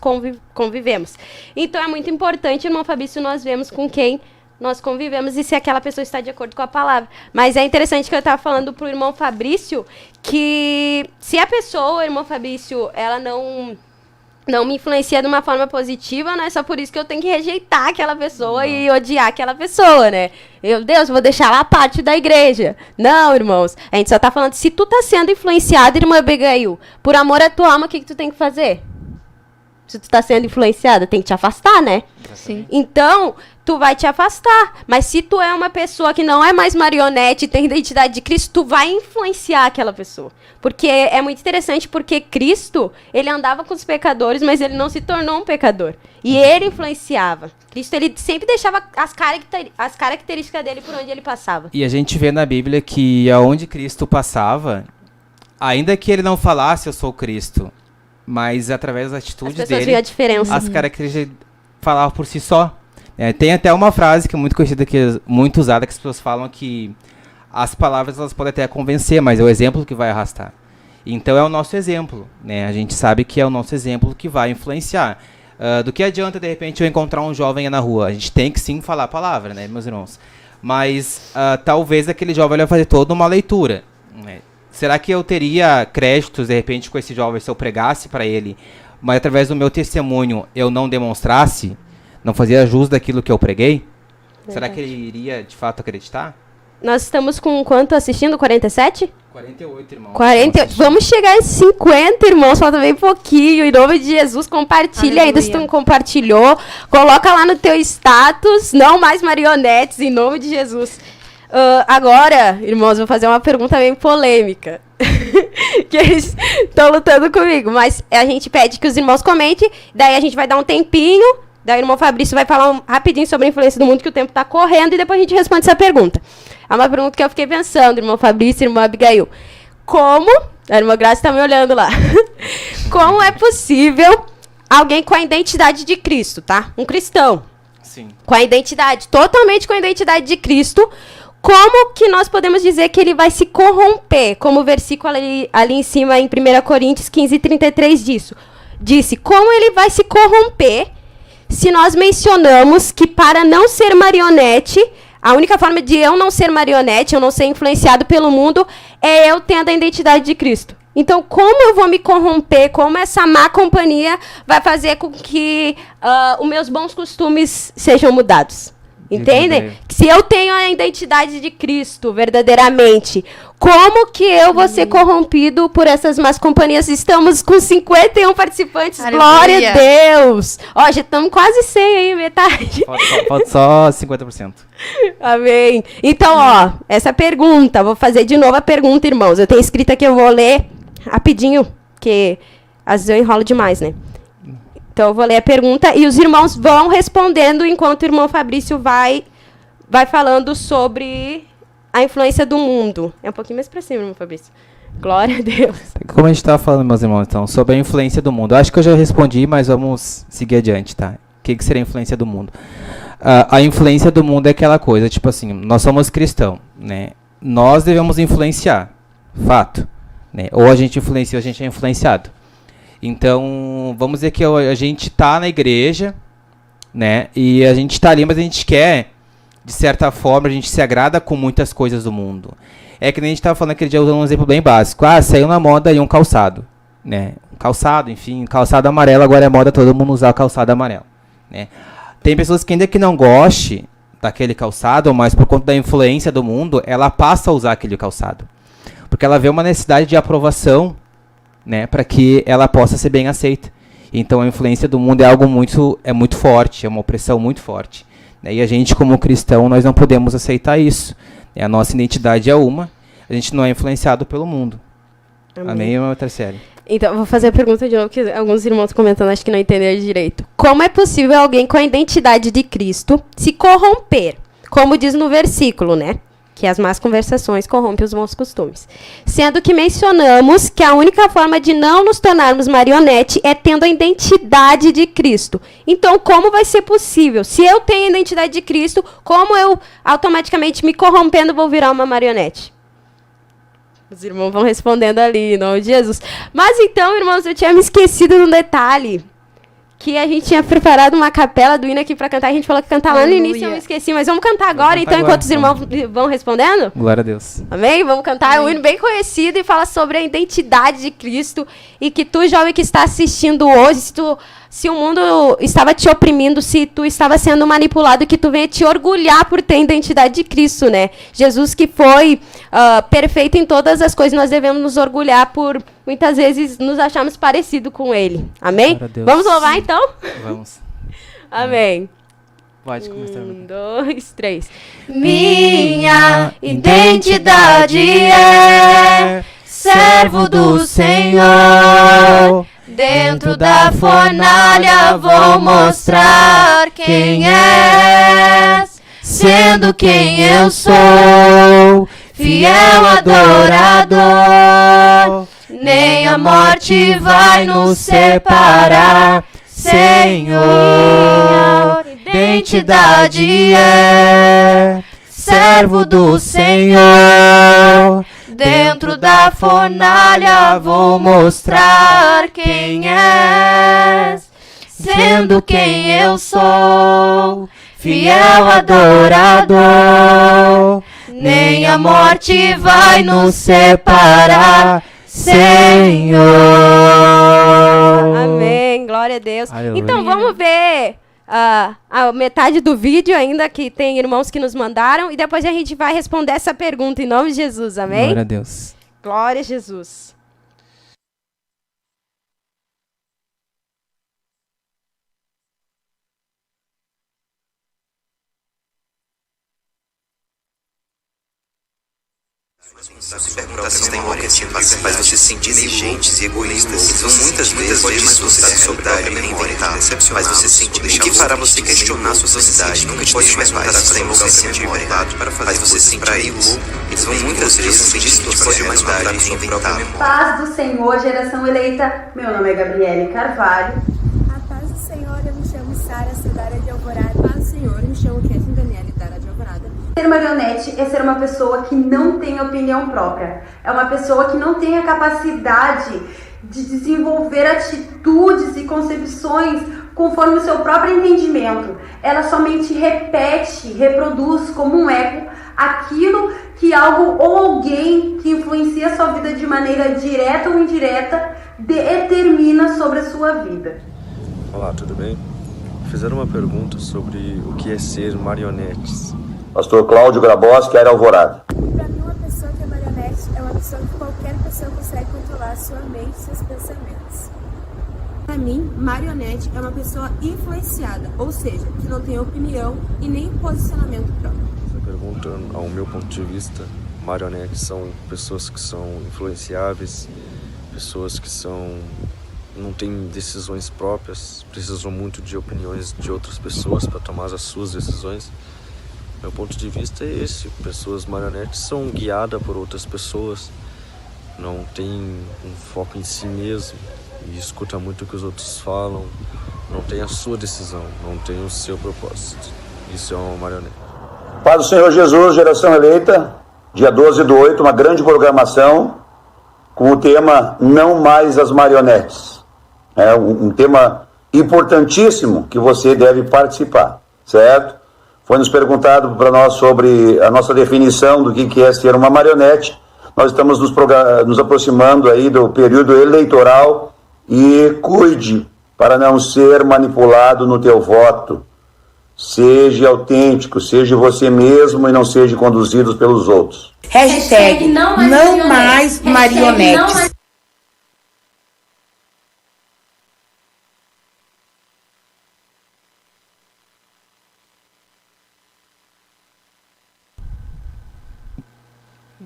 convivemos. Então, é muito importante, irmão Fabrício, nós vemos com quem nós convivemos e se aquela pessoa está de acordo com a palavra. Mas é interessante que eu estava falando para o irmão Fabrício que se a pessoa, irmão Fabrício, ela não me influencia de uma forma positiva, não é só por isso que eu tenho que rejeitar aquela pessoa e odiar aquela pessoa, né? Meu Deus, vou deixar ela parte da igreja. Não, irmãos, a gente só está falando, se tu está sendo influenciado, irmã Abigail, por amor à tua alma, o que tu tem que fazer? Se tu está sendo influenciada, tem que te afastar, né? Sim. Então, tu vai te afastar. Mas se tu é uma pessoa que não é mais marionete e tem identidade de Cristo, tu vai influenciar aquela pessoa. Porque é muito interessante, porque Cristo, ele andava com os pecadores, mas ele não se tornou um pecador. E ele influenciava. Cristo, ele sempre deixava as características dele por onde ele passava. E a gente vê na Bíblia que aonde Cristo passava, ainda que ele não falasse, eu sou Cristo, mas através das atitudes dele, viam a diferença. as características falavam por si só. Tem até uma frase que é muito conhecida, que é muito usada, que as pessoas falam que as palavras elas podem até convencer, mas é o exemplo que vai arrastar. Então é o nosso exemplo, né? A gente sabe que é o nosso exemplo que vai influenciar. Do que adianta, de repente, eu encontrar um jovem na rua? A gente tem que sim falar a palavra, né, meus irmãos? Mas talvez aquele jovem vai fazer toda uma leitura, né? Será que eu teria créditos, de repente, com esse jovem se eu pregasse para ele, mas através do meu testemunho eu não demonstrasse, não fazia jus daquilo que eu preguei? Verdade. Será que ele iria, de fato, acreditar? Nós estamos com quanto assistindo? 47? 48, irmãos. 48. Vamos chegar em 50, irmãos. Falta bem pouquinho. Em nome de Jesus, compartilha. Aleluia. Ainda se tu não compartilhou. Coloca lá no teu status. Não mais marionetes, em nome de Jesus. Agora, irmãos, vou fazer uma pergunta bem polêmica. Que eles estão lutando comigo. Mas a gente pede que os irmãos comentem. Daí a gente vai dar um tempinho. Daí o irmão Fabrício vai falar rapidinho sobre a influência do mundo, que o tempo está correndo. E depois a gente responde essa pergunta. É uma pergunta que eu fiquei pensando, irmão Fabrício e irmã Abigail. Como... A irmã Graça está me olhando lá. Como é possível alguém com a identidade de Cristo, tá? Um cristão. Sim. Com a identidade, totalmente com a identidade de Cristo... Como que nós podemos dizer que ele vai se corromper? Como o versículo ali em cima, em 1 Coríntios 15:33 disse, como ele vai se corromper se nós mencionamos que para não ser marionete, a única forma de eu não ser marionete, eu não ser influenciado pelo mundo, é eu tendo a identidade de Cristo. Então, como eu vou me corromper? Como essa má companhia vai fazer com que os meus bons costumes sejam mudados? Entendem? Se eu tenho a identidade de Cristo verdadeiramente, como que eu vou ser corrompido por essas más companhias? Estamos com 51 participantes, aleluia. Glória a Deus! Ó, já estamos quase 100 aí, metade. Falta só 50%. Amém. Então, ó, essa pergunta, vou fazer de novo a pergunta, irmãos. Eu tenho escrito aqui, eu vou ler rapidinho, porque às vezes eu enrolo demais, né? Então, eu vou ler a pergunta e os irmãos vão respondendo enquanto o irmão Fabrício vai falando sobre a influência do mundo. É um pouquinho mais para cima, irmão Fabrício. Glória a Deus. Como a gente estava falando, meus irmãos, então, sobre a influência do mundo. Acho que eu já respondi, mas vamos seguir adiante, tá? O que seria a influência do mundo? A influência do mundo é aquela coisa, tipo assim, nós somos cristãos, né? Nós devemos influenciar, fato. Né? Ou a gente influencia ou a gente é influenciado. Então, vamos dizer que a gente está na igreja, né? E a gente está ali, mas a gente quer, de certa forma, a gente se agrada com muitas coisas do mundo. É que nem a gente estava falando aquele dia, usando um exemplo bem básico. Saiu na moda aí um calçado, né? Um calçado, enfim, calçado amarelo, agora é moda todo mundo usar calçado amarelo, né? Tem pessoas que ainda que não goste daquele calçado, mas por conta da influência do mundo, ela passa a usar aquele calçado. Porque ela vê uma necessidade de aprovação, né, para que ela possa ser bem aceita. Então a influência do mundo é algo muito forte, é uma opressão muito forte, né, e a gente como cristão nós não podemos aceitar isso, né, a nossa identidade é uma, a gente não é influenciado pelo mundo. Amém, irmã Terciária? Então, eu vou fazer a pergunta de novo, que alguns irmãos comentando, acho que não entenderam direito. Como é possível alguém com a identidade de Cristo se corromper? Como diz no versículo, né? que as más conversações corrompem os bons costumes. Sendo que mencionamos que a única forma de não nos tornarmos marionete é tendo a identidade de Cristo. Então, como vai ser possível? Se eu tenho a identidade de Cristo, como eu automaticamente me corrompendo vou virar uma marionete? Os irmãos vão respondendo ali, em nome de Jesus. Mas então, irmãos, eu tinha me esquecido de um detalhe. Que a gente tinha preparado uma capela do hino aqui para cantar. A gente falou que cantar lá no início, eu me esqueci. Mas vamos cantar agora, então, enquanto os irmãos vão respondendo? Glória a Deus. Amém? Vamos cantar. É um hino bem conhecido e fala sobre a identidade de Cristo. E que tu, jovem que está assistindo hoje, se o mundo estava te oprimindo, se tu estava sendo manipulado, que tu venha te orgulhar por ter a identidade de Cristo, né? Jesus que foi perfeito em todas as coisas, nós devemos nos orgulhar por muitas vezes nos acharmos parecido com Ele. Amém? Vamos louvar então? Vamos. Amém. Pode começar. 1, 2, 3. Minha identidade é servo do Senhor. Dentro da fornalha vou mostrar quem és, sendo quem eu sou, fiel adorador. Nem a morte vai nos separar, Senhor. Identidade é servo do Senhor. Dentro da fornalha vou mostrar quem és, sendo quem eu sou, fiel adorador. Nem a morte vai nos separar, Senhor. Amém, glória a Deus. Aleluia. Então vamos ver a metade do vídeo ainda, que tem irmãos que nos mandaram, e depois a gente vai responder essa pergunta em nome de Jesus, amém? Glória a Deus. Glória a Jesus. Perguntar se está enlouquecido, faz você se sentir exigentes e egoístas. Eles vão muitas vezes distorcer sobre a memória, faz você sentir. O que fará você questionar sua sanidade? Nunca te pode mais parar se está enlouquecendo de vontade para fazer você sentir louco. Eles vão muitas vezes distorcer mais parar sua própria memória. Paz do Senhor, geração eleita. Meu nome é Gabriele Carvalho. A paz do Senhor, eu me chamo Sara Cidara de Alvorada. A paz do Senhor, eu me chamo Kathleen Daniela Dara de Alvorada. Ser marionete é ser uma pessoa que não tem opinião própria. É uma pessoa que não tem a capacidade de desenvolver atitudes e concepções conforme o seu próprio entendimento. Ela somente repete, reproduz como um eco aquilo que algo ou alguém que influencia a sua vida de maneira direta ou indireta determina sobre a sua vida. Olá, tudo bem? Fizeram uma pergunta sobre o que é ser marionetes. Pastor Cláudio Graboski, Área Alvorada. Para mim, uma pessoa que é marionete é uma pessoa que qualquer pessoa consegue controlar sua mente e seus pensamentos. Para mim, marionete é uma pessoa influenciada, ou seja, que não tem opinião e nem posicionamento próprio. Essa pergunta, ao meu ponto de vista, marionetes são pessoas que são influenciáveis, pessoas que não têm decisões próprias, precisam muito de opiniões de outras pessoas para tomar as suas decisões. Meu ponto de vista é esse: pessoas marionetes são guiadas por outras pessoas, não tem um foco em si mesmo e escuta muito o que os outros falam, não tem a sua decisão, não tem o seu propósito. Isso é uma marionete. Paz do Senhor Jesus, geração eleita, dia 12/8, uma grande programação com o tema Não Mais as Marionetes. É um tema importantíssimo que você deve participar, certo? Foi nos perguntado para nós sobre a nossa definição do que é ser uma marionete. Nós estamos nos aproximando aí do período eleitoral e cuide para não ser manipulado no teu voto. Seja autêntico, seja você mesmo e não seja conduzido pelos outros. Hashtag não mais marionetes.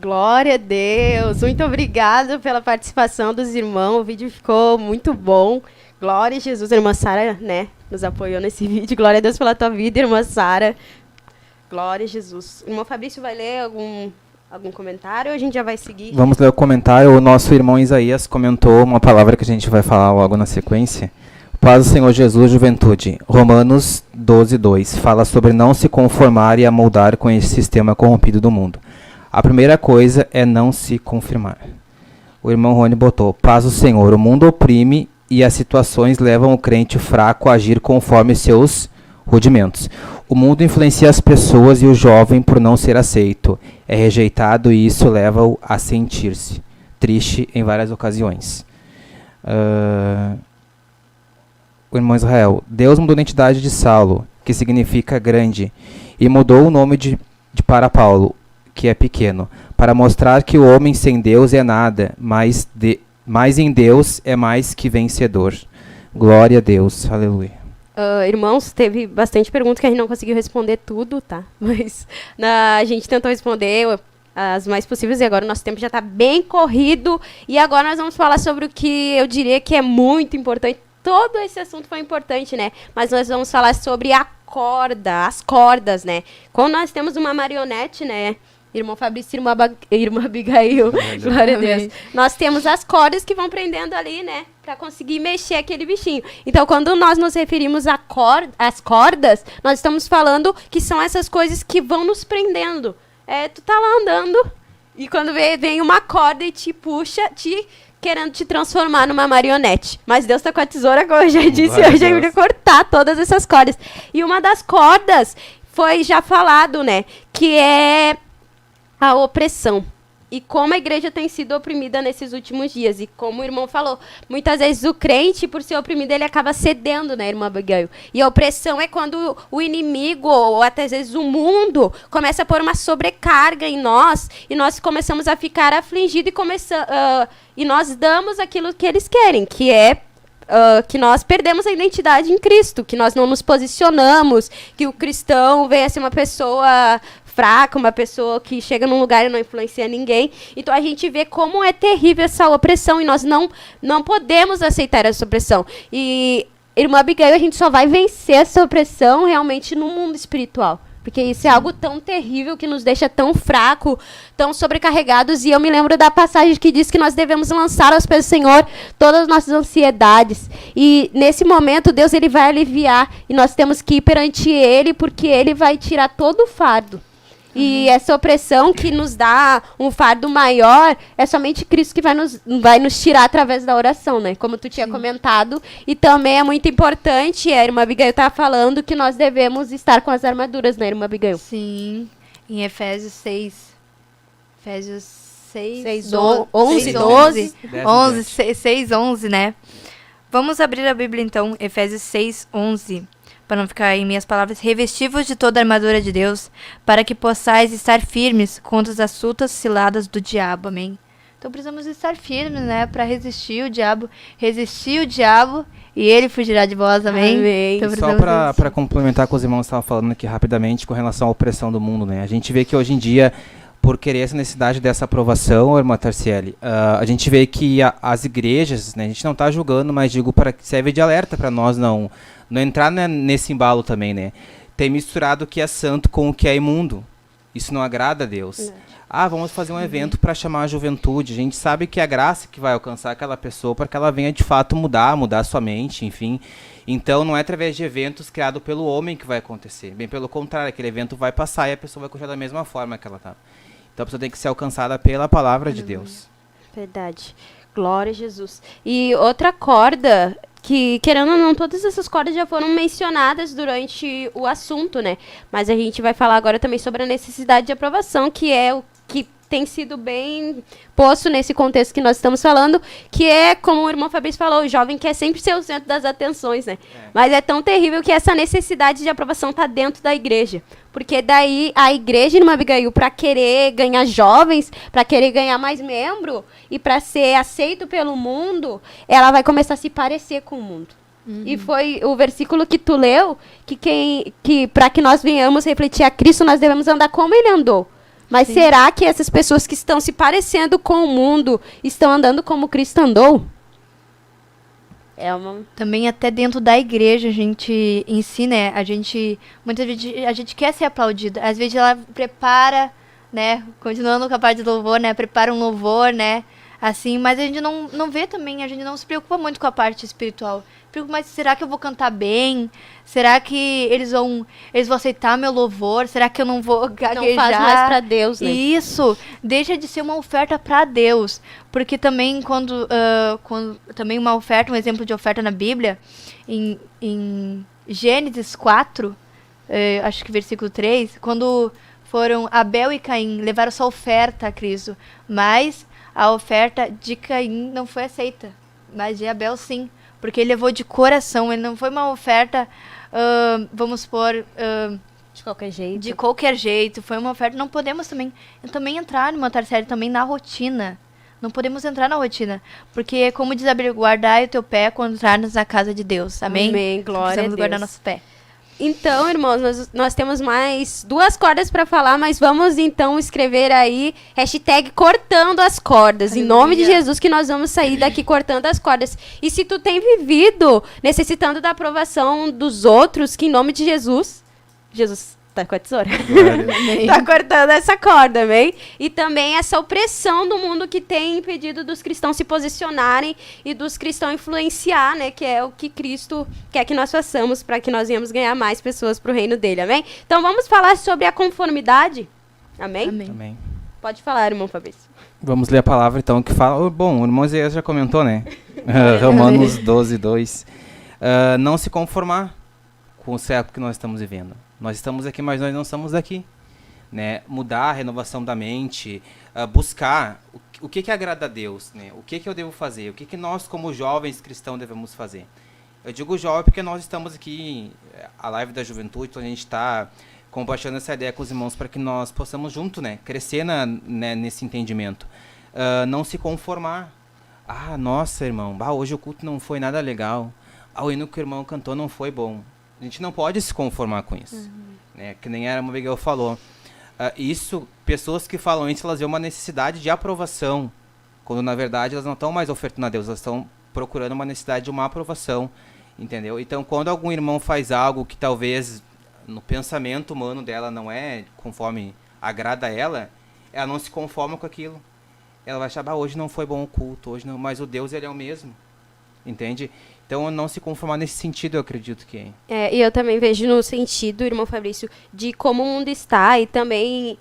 Glória a Deus. Muito obrigada pela participação dos irmãos. O vídeo ficou muito bom. Glória a Jesus. A irmã Sara, né, nos apoiou nesse vídeo. Glória a Deus pela tua vida, irmã Sara. Glória a Jesus. O irmão Fabrício vai ler algum comentário ou a gente já vai seguir? Vamos ler o comentário. O nosso irmão Isaías comentou uma palavra que a gente vai falar logo na sequência. Paz do Senhor Jesus, juventude. Romanos 12:2 fala sobre não se conformar e amoldar com esse sistema corrompido do mundo. A primeira coisa é não se conformar. O irmão Rony botou: paz do Senhor, o mundo oprime e as situações levam o crente fraco a agir conforme seus rudimentos. O mundo influencia as pessoas e o jovem, por não ser aceito, é rejeitado e isso leva-o a sentir-se triste em várias ocasiões. O irmão Israel: Deus mudou a identidade de Saulo, que significa grande, e mudou o nome de para Paulo, que é pequeno, para mostrar que o homem sem Deus é nada, mas em Deus é mais que vencedor. Glória a Deus. Aleluia. Irmãos, teve bastante perguntas que a gente não conseguiu responder tudo, tá? Mas a gente tentou responder as mais possíveis e agora o nosso tempo já está bem corrido. E agora nós vamos falar sobre o que eu diria que é muito importante. Todo esse assunto foi importante, né? Mas nós vamos falar sobre as cordas, né? Quando nós temos uma marionete, né? Irmão Fabrício e irmã Abigail, glória a Deus. Nós temos as cordas que vão prendendo ali, né? Para conseguir mexer aquele bichinho. Então, quando nós nos referimos às cordas, nós estamos falando que são essas coisas que vão nos prendendo. Tu tá lá andando e quando vem uma corda e te puxa, querendo te transformar numa marionete. Mas Deus tá com a tesoura, como eu já disse, hoje ele vai cortar todas essas cordas. E uma das cordas foi já falado, né? Que é a opressão. E como a igreja tem sido oprimida nesses últimos dias. E como o irmão falou, muitas vezes o crente, por ser oprimido, ele acaba cedendo, né, irmã Abigail? E a opressão é quando o inimigo, ou até às vezes o mundo, começa a pôr uma sobrecarga em nós, e nós começamos a ficar afligidos e nós damos aquilo que eles querem, que é que nós perdemos a identidade em Cristo, que nós não nos posicionamos, que o cristão venha a ser uma pessoa fraca, uma pessoa que chega num lugar e não influencia ninguém. Então a gente vê como é terrível essa opressão e nós não podemos aceitar essa opressão. E, irmã Abigail, a gente só vai vencer essa opressão realmente no mundo espiritual. Porque isso é algo tão terrível que nos deixa tão fraco, tão sobrecarregados. E eu me lembro da passagem que diz que nós devemos lançar aos pés do Senhor todas as nossas ansiedades. E nesse momento Deus ele vai aliviar e nós temos que ir perante Ele porque Ele vai tirar todo o fardo. E essa opressão que nos dá um fardo maior é somente Cristo que vai nos tirar através da oração, né? Como tu tinha comentado. E também é muito importante, a irmã Abigail estava falando, que nós devemos estar com as armaduras, né, irmã Abigail? Sim, em Efésios 6. Efésios 6, 11, né? Vamos abrir a Bíblia então, Efésios 6, 11. Para não ficar em minhas palavras, revestivos de toda a armadura de Deus, para que possais estar firmes contra as astutas ciladas do diabo. Amém? Então precisamos estar firmes, né? Para resistir o diabo e ele fugirá de vós. Amém? Amém. Então, só para complementar com os irmãos que estavam falando aqui rapidamente com relação à opressão do mundo, né? A gente vê que hoje em dia, por querer essa necessidade dessa aprovação, irmã Tarciele, a gente vê que as igrejas, né? A gente não está julgando, mas digo para que serve de alerta para nós não entrar, né, nesse embalo também, né? Tem misturado o que é santo com o que é imundo. Isso não agrada a Deus. Vamos fazer um evento para chamar a juventude. A gente sabe que é a graça que vai alcançar aquela pessoa para que ela venha de fato mudar sua mente, enfim. Então não é através de eventos criados pelo homem que vai acontecer. Bem pelo contrário, aquele evento vai passar e a pessoa vai continuar da mesma forma que ela está. Então a pessoa tem que ser alcançada pela palavra de Deus. Verdade. Glória a Jesus. E outra corda que, querendo ou não, todas essas cordas já foram mencionadas durante o assunto, né? Mas a gente vai falar agora também sobre a necessidade de aprovação, que é o que tem sido bem posto nesse contexto que nós estamos falando, que é, como o irmão Fabrício falou, o jovem quer sempre ser o centro das atenções, né? Mas é tão terrível que essa necessidade de aprovação está dentro da igreja. Porque daí a igreja, irmã Abigail, para querer ganhar jovens, para querer ganhar mais membro e para ser aceito pelo mundo, ela vai começar a se parecer com o mundo. E foi o versículo que tu leu, que para que nós venhamos refletir a Cristo, nós devemos andar como ele andou. Mas será que essas pessoas que estão se parecendo com o mundo estão andando como Cristo andou? Também até dentro da igreja a gente ensina, muitas vezes a gente quer ser aplaudida. Às vezes ela prepara, né, continuando com a parte do louvor, né, prepara um louvor, né, assim, mas a gente não vê também, a gente não se preocupa muito com a parte espiritual. Mas será que eu vou cantar bem? Será que eles vão aceitar meu louvor? Será que eu não vou gaguejar? Não faz mais pra Deus, né? Isso, deixa de ser uma oferta pra Deus. Porque também quando também uma oferta, um exemplo de oferta na Bíblia, em Gênesis 4, acho que versículo 3, quando foram Abel e Caim, levaram sua oferta a Cristo, mas a oferta de Caim não foi aceita, mas de Abel sim. Porque ele levou de coração, ele não foi uma oferta, vamos supor... de qualquer jeito. De qualquer jeito, foi uma oferta. Não podemos também entrar no altar sério, também na rotina. Não podemos entrar na rotina. Porque, como diz a Bíblia, guardai o teu pé quando entrares na casa de Deus. Amém? Amém, glória a Deus. Precisamos guardar nosso pé. Então, irmãos, nós temos mais 2 cordas para falar, mas vamos então escrever aí hashtag cortando as cordas. Aleluia. Em nome de Jesus que nós vamos sair daqui cortando as cordas. E se tu tem vivido necessitando da aprovação dos outros, que em nome de Jesus tá com a tesoura. Tá cortando essa corda, amém? E também essa opressão do mundo que tem impedido dos cristãos se posicionarem e dos cristãos influenciar, né? Que é o que Cristo quer que nós façamos para que nós venhamos ganhar mais pessoas pro reino dele, amém? Então vamos falar sobre a conformidade, amém? Amém. Pode falar, irmão Fabrício. Vamos ler a palavra então que fala... Bom, o irmão Zé já comentou, né? Romanos 12, 2. Não se conformar com o século que nós estamos vivendo. Nós estamos aqui, mas nós não estamos daqui, né? Mudar a renovação da mente, buscar o que agrada a Deus, né? O que eu devo fazer, o que nós como jovens cristãos devemos fazer. Eu digo jovem porque nós estamos aqui, a live da juventude, então a gente está compartilhando essa ideia com os irmãos para que nós possamos junto, né? Crescer nesse entendimento. Não se conformar. Nossa, irmão, hoje o culto não foi nada legal. O hino que o irmão cantou não foi bom. A gente não pode se conformar com isso, né? Que nem a Miguel falou. Pessoas que falam isso, elas veem uma necessidade de aprovação, quando na verdade elas não estão mais ofertando a Deus, elas estão procurando uma necessidade de uma aprovação, entendeu? Então, quando algum irmão faz algo que talvez no pensamento humano dela não é conforme agrada a ela não se conforma com aquilo. Ela vai achar, hoje não foi bom o culto, hoje não, mas o Deus, ele é o mesmo, entende? Então, não se conformar nesse sentido, eu acredito que é. E eu também vejo no sentido, irmão Fabrício, de como o mundo está e também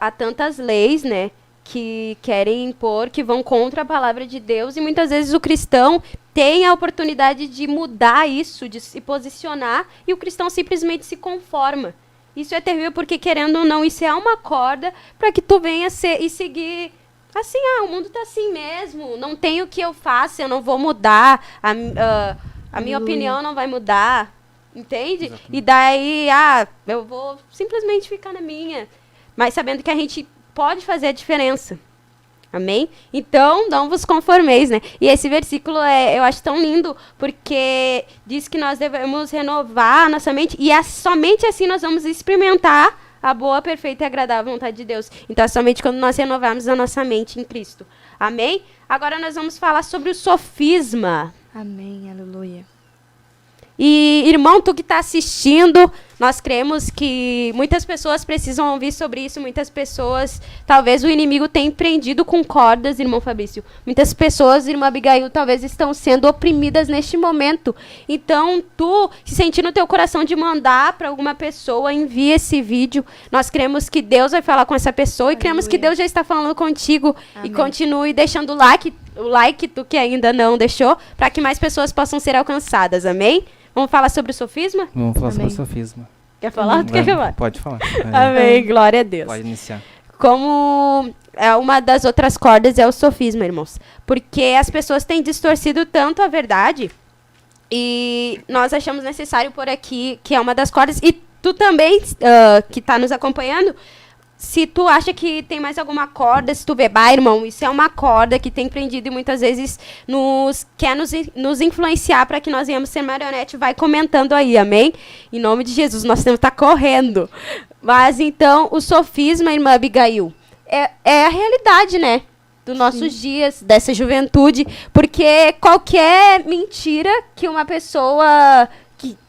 há tantas leis, né, que querem impor, que vão contra a palavra de Deus e muitas vezes o cristão tem a oportunidade de mudar isso, de se posicionar e o cristão simplesmente se conforma. Isso é terrível porque, querendo ou não, isso é uma corda para que tu venha e seguir... Assim, o mundo tá assim mesmo, não tem o que eu faço, eu não vou mudar, a minha opinião não vai mudar, entende? Exatamente. E daí, eu vou simplesmente ficar na minha, mas sabendo que a gente pode fazer a diferença, amém? Então, não vos conformeis, né? E esse versículo eu acho tão lindo, porque diz que nós devemos renovar a nossa mente, e somente assim nós vamos experimentar a boa, perfeita e agradável vontade de Deus. Então, é somente quando nós renovarmos a nossa mente em Cristo. Amém? Agora nós vamos falar sobre o sofisma. Amém, aleluia. E, irmão, tu que está assistindo, nós cremos que muitas pessoas precisam ouvir sobre isso, muitas pessoas, talvez o inimigo tenha prendido com cordas, irmão Fabrício. Muitas pessoas, irmã Abigail, talvez estão sendo oprimidas neste momento. Então, tu, se sentir no teu coração de mandar para alguma pessoa, envie esse vídeo. Nós cremos que Deus vai falar com essa pessoa. Aleluia. E cremos que Deus já está falando contigo. Amém. E continue deixando o like, tu que ainda não deixou, para que mais pessoas possam ser alcançadas. Amém? Vamos falar sobre o sofisma? Vamos falar sobre o sofisma. Quer falar? Tu quer falar? Pode falar. Amém, glória a Deus. Pode iniciar. Como uma das outras cordas é o sofisma, irmãos. Porque as pessoas têm distorcido tanto a verdade e nós achamos necessário por aqui, que é uma das cordas. E tu também, que está nos acompanhando, se tu acha que tem mais alguma corda, se tu vê, irmão, isso é uma corda que tem prendido e muitas vezes quer nos influenciar para que nós venhamos ser marionete, vai comentando aí, amém? Em nome de Jesus, nós temos que estar correndo. Mas então, o sofisma, irmã Abigail, é a realidade, né? dos nossos dias, dessa juventude, porque qualquer mentira que uma pessoa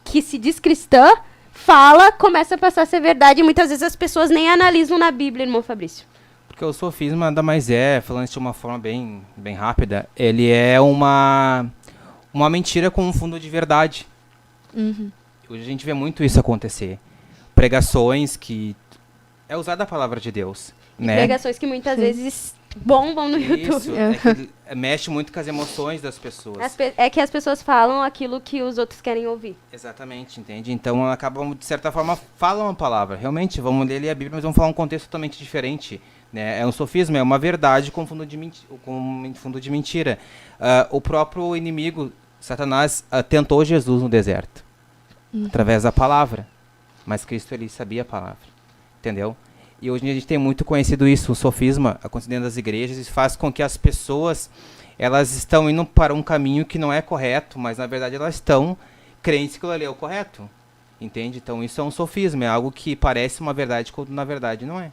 que se diz cristã fala, começa a passar a ser verdade, e muitas vezes as pessoas nem analisam na Bíblia, irmão Fabrício. Porque o sofisma nada mais falando isso de uma forma bem rápida, ele é uma mentira com um fundo de verdade. Uhum. Hoje a gente vê muito isso acontecer. Pregações que é usada a palavra de Deus, né? Pregações que muitas vezes bombam no YouTube. Isso, é que mexe muito com as emoções das pessoas. É que as pessoas falam aquilo que os outros querem ouvir. Exatamente, entende? Então acabam, de certa forma, falam a palavra. Realmente, vamos ler ali a Bíblia, mas vamos falar um contexto totalmente diferente. Né? É um sofisma, é uma verdade com fundo de mentira. O próprio inimigo, Satanás, tentou Jesus no deserto, através da palavra. Mas Cristo, ele sabia a palavra. Entendeu? E hoje a gente tem muito conhecido isso, o sofisma acontecendo das igrejas, e faz com que as pessoas, elas estão indo para um caminho que não é correto, mas na verdade elas estão crentes que aquilo ali é o correto. Entende? Então isso é um sofisma, é algo que parece uma verdade quando na verdade não é.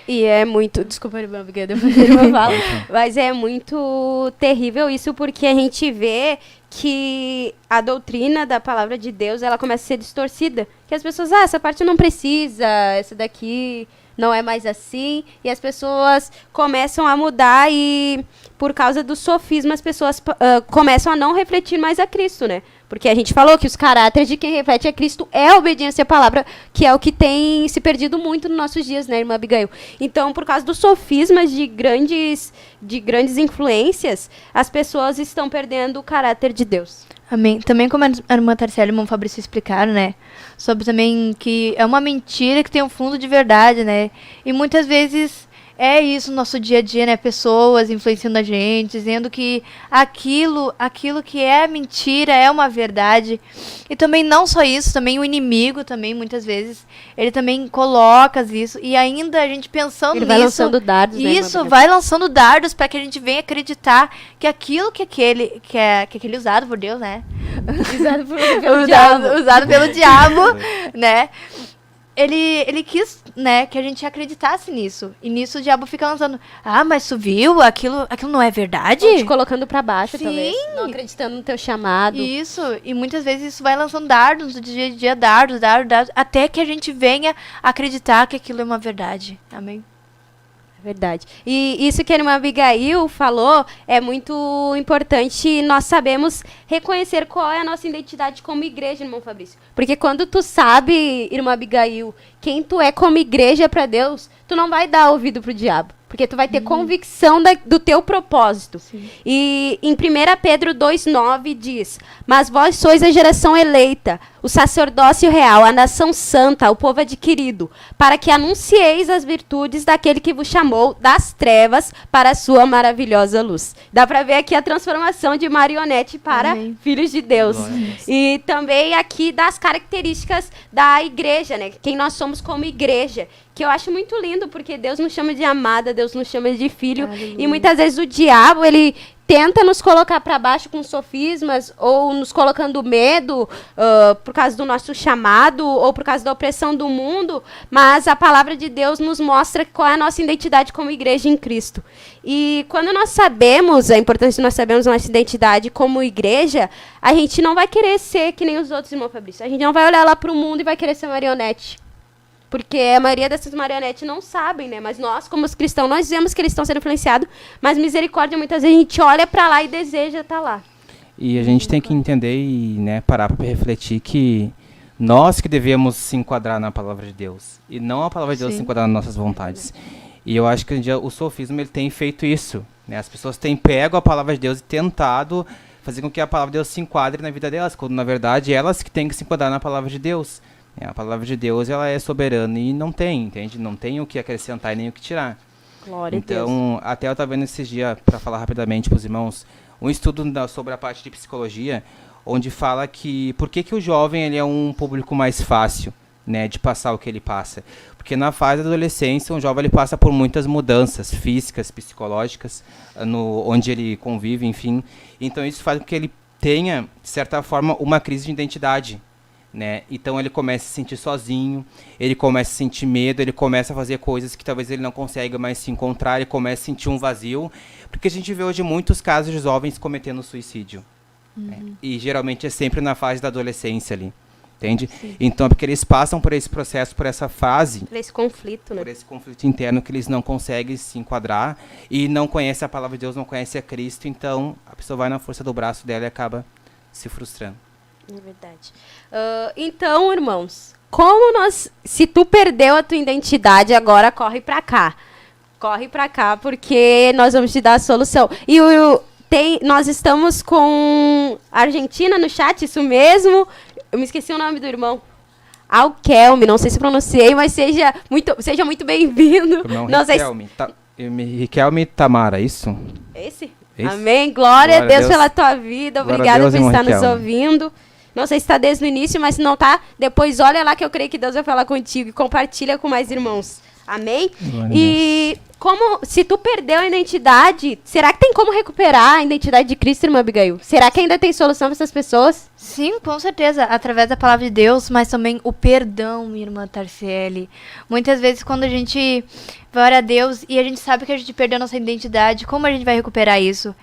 E é muito, desculpa, irmã, porque eu fazer uma fala, mas é muito terrível isso, porque a gente vê que a doutrina da palavra de Deus, ela começa a ser distorcida, que as pessoas, essa parte não precisa, essa daqui não é mais assim, e as pessoas começam a mudar, e por causa do sofisma as pessoas começam a não refletir mais a Cristo, né? Porque a gente falou que os caráteres de quem reflete a Cristo é a obediência à palavra, que é o que tem se perdido muito nos nossos dias, né, irmã Abigail? Então, por causa dos sofismas de grandes influências, as pessoas estão perdendo o caráter de Deus. Amém. Também como a irmã Tarcília e o irmão Fabrício explicaram, né? Sobre também que é uma mentira que tem um fundo de verdade, né? E muitas vezes é isso no nosso dia a dia, né? Pessoas influenciando a gente, dizendo que aquilo que é mentira é uma verdade. E também não só isso, também o inimigo também, muitas vezes, ele também coloca isso. E ainda a gente pensando ele nisso... vai lançando dardos, né? Isso, vai lançando dardos para que a gente venha acreditar que aquilo que aquele usado por Deus, né? Usado pelo diabo, né? Ele quis, né, que a gente acreditasse nisso. E nisso o diabo fica lançando, mas tu viu? Aquilo não é verdade? Te colocando pra baixo, Sim. talvez. Não acreditando no teu chamado. Isso, e muitas vezes isso vai lançando dardos no dia a dia, dardos, até que a gente venha acreditar que aquilo é uma verdade. Amém? Verdade. E isso que a irmã Abigail falou é muito importante. Nós sabemos reconhecer qual é a nossa identidade como igreja, irmão Fabrício. Porque quando tu sabe, irmã Abigail, quem tu é como igreja para Deus, tu não vai dar ouvido pro diabo. Porque tu vai ter convicção do teu propósito. Sim. E em 1 Pedro 2,9 diz: mas vós sois a geração eleita, o sacerdócio real, a nação santa, o povo adquirido, para que anuncieis as virtudes daquele que vos chamou das trevas para a sua maravilhosa luz. Dá para ver aqui a transformação de marionete para filhos de Deus. E também aqui das características da igreja, né? Quem nós somos como igreja. Que eu acho muito lindo, porque Deus nos chama de amada, Deus nos chama de filho. Aleluia. E muitas vezes o diabo, ele tenta nos colocar para baixo com sofismas, ou nos colocando medo por causa do nosso chamado, ou por causa da opressão do mundo, mas a palavra de Deus nos mostra qual é a nossa identidade como igreja em Cristo. E quando nós sabemos a importância de nós sabermos a nossa identidade como igreja, a gente não vai querer ser que nem os outros, irmão Fabrício. A gente não vai olhar lá para o mundo e vai querer ser marionete. Porque a maioria dessas marionetes não sabem, né? Mas nós, como os cristãos, nós vemos que eles estão sendo influenciados, mas misericórdia, muitas vezes a gente olha para lá e deseja estar lá. E a gente tem que entender e, né, parar para refletir que nós que devemos se enquadrar na palavra de Deus, e não a palavra de Deus se enquadrar nas nossas vontades. E eu acho que hoje em dia o sofismo, ele tem feito isso, né? As pessoas têm pego a palavra de Deus e tentado fazer com que a palavra de Deus se enquadre na vida delas, quando na verdade elas que têm que se enquadrar na palavra de Deus. A palavra de Deus, ela é soberana e não tem, entende? Não tem o que acrescentar e nem o que tirar. Glória a Deus. Então, até eu estava vendo esses dias, para falar rapidamente para os irmãos, um estudo sobre a parte de psicologia, onde fala que por que o jovem ele é um público mais fácil, né, de passar o que ele passa. Porque na fase da adolescência, um jovem ele passa por muitas mudanças físicas, psicológicas, onde ele convive, enfim. Então, isso faz com que ele tenha, de certa forma, uma crise de identidade. né? Então ele começa a se sentir sozinho, ele começa a sentir medo, ele começa a fazer coisas que talvez ele não consiga mais se encontrar, ele começa a sentir um vazio, porque a gente vê hoje muitos casos de jovens cometendo suicídio, né? E geralmente é sempre na fase da adolescência ali, entende? Sim. Então é porque eles passam por esse processo, por essa fase, Por esse conflito, né? por esse conflito interno que eles não conseguem se enquadrar e não conhecem a palavra de Deus, não conhecem a Cristo, então a pessoa vai na força do braço dela e acaba se frustrando. É verdade. Então, irmãos, se tu perdeu a tua identidade, agora corre pra cá. Corre pra cá, porque nós vamos te dar a solução. E nós estamos com a Argentina no chat, isso mesmo? Eu me esqueci o nome do irmão. Alkelme, não sei se pronunciei, mas seja muito bem-vindo. Irmão Não sei se- Riquelme Tamara, isso? Esse? Esse? Amém. Glória a Deus pela tua vida. Glória a Obrigada Deus, por irmão estar nos Riquelme. ouvindo. Não sei se está desde o início, mas se não tá, depois olha lá que eu creio que Deus vai falar contigo e compartilha com mais irmãos. Amém? Glória a E se tu perdeu a identidade, será que tem como recuperar a identidade de Cristo, irmã Abigail? Será que ainda tem solução para essas pessoas? Sim, com certeza, através da palavra de Deus, mas também o perdão, minha irmã Tarciele. Muitas vezes quando a gente vai orar a Deus e a gente sabe que a gente perdeu nossa identidade, como a gente vai recuperar isso?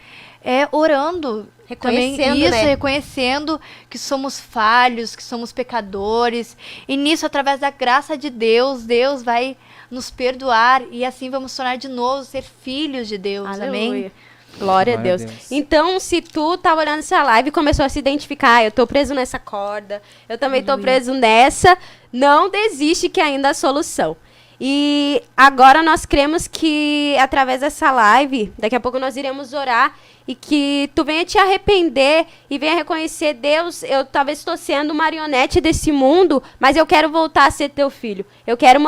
É orando. Reconhecendo, também, isso, né? reconhecendo que somos falhos, que somos pecadores. E nisso, através da graça de Deus, Deus vai nos perdoar e assim vamos tornar de novo ser filhos de Deus. Amém? Aleluia. Glória a Deus. Então, se tu tava olhando essa live e começou a se identificar, eu tô preso nessa corda, eu também tô preso nessa, não desiste que ainda há solução. E agora nós cremos que através dessa live, daqui a pouco nós iremos orar e que tu venha te arrepender e venha reconhecer, Deus, eu talvez estou sendo marionete desse mundo, mas eu quero voltar a ser teu filho. Eu quero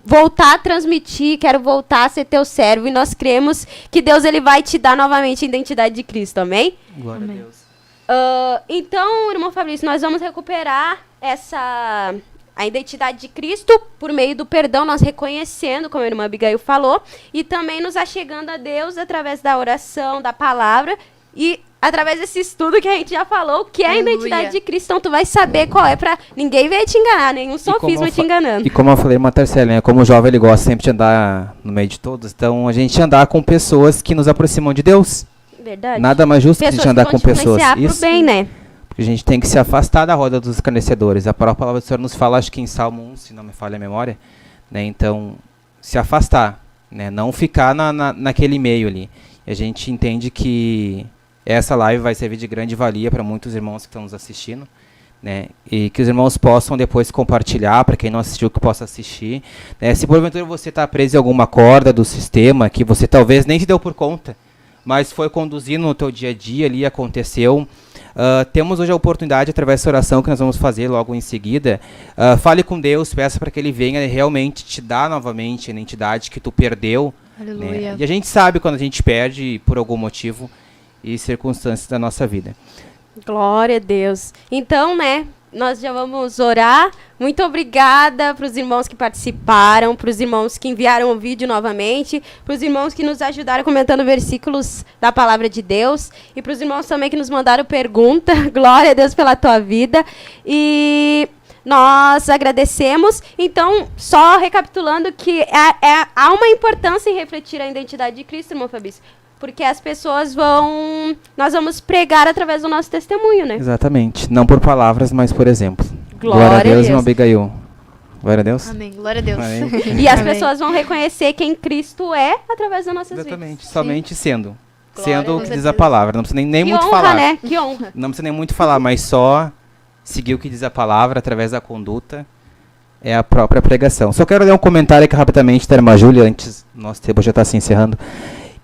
voltar a transmitir, quero voltar a ser teu servo. E nós cremos que Deus ele vai te dar novamente a identidade de Cristo, amém? Glória a Deus. Então, irmão Fabrício, nós vamos recuperar a identidade de Cristo por meio do perdão, nós reconhecendo, como a irmã Abigail falou, e também nos achegando a Deus através da oração, da palavra e através desse estudo que a gente já falou, que é a identidade de Cristo. Então tu vai saber qual é pra ninguém vir te enganar, nenhum sofisma te enganando. E como eu falei, irmã Tarciele, né, como jovem ele gosta sempre de andar no meio de todos, então a gente andar com pessoas que nos aproximam de Deus. Verdade. Nada mais justo que a Pessoas gente andar que com vão te pessoas. influenciar pro bem, né? A gente tem que se afastar da roda dos escarnecedores. A própria palavra do Senhor nos fala, acho que em Salmo 1, se não me falha a memória, né? Então, se afastar, né? Não ficar naquele meio ali. E a gente entende que essa live vai servir de grande valia para muitos irmãos que estão nos assistindo, né? E que os irmãos possam depois compartilhar, para quem não assistiu, que possa assistir, né? Se porventura você está preso em alguma corda do sistema, que você talvez nem se deu por conta, mas foi conduzindo no teu dia a dia ali, aconteceu. Temos hoje a oportunidade, através dessa oração que nós vamos fazer logo em seguida, fale com Deus, peça para que Ele venha realmente te dar novamente a identidade que tu perdeu. Aleluia. Né? E a gente sabe quando a gente perde por algum motivo e circunstâncias da nossa vida. Glória a Deus. Então, né, nós já vamos orar. Muito obrigada para os irmãos que participaram, para os irmãos que enviaram o vídeo novamente, para os irmãos que nos ajudaram comentando versículos da palavra de Deus e para os irmãos também que nos mandaram pergunta. Glória a Deus pela tua vida. E nós agradecemos. Então, só recapitulando que há uma importância em refletir a identidade de Cristo, irmão Fabrício. Porque as pessoas nós vamos pregar através do nosso testemunho, né? Exatamente. Não por palavras, mas por exemplo. Glória a Deus, irmão Abigail. Glória a Deus. Amém. Glória a Deus. Amém. E as pessoas vão reconhecer quem Cristo é através das nossas vidas. Exatamente. Somente sendo. Glória, Sendo o com que diz a certeza. palavra. Não precisa nem Que muito honra, falar. né? Que honra. Não precisa nem muito falar, mas só seguir o que diz a palavra através da conduta. É a própria pregação. Só quero ler um comentário aqui rapidamente da irmã Júlia, antes nosso tempo já está se encerrando.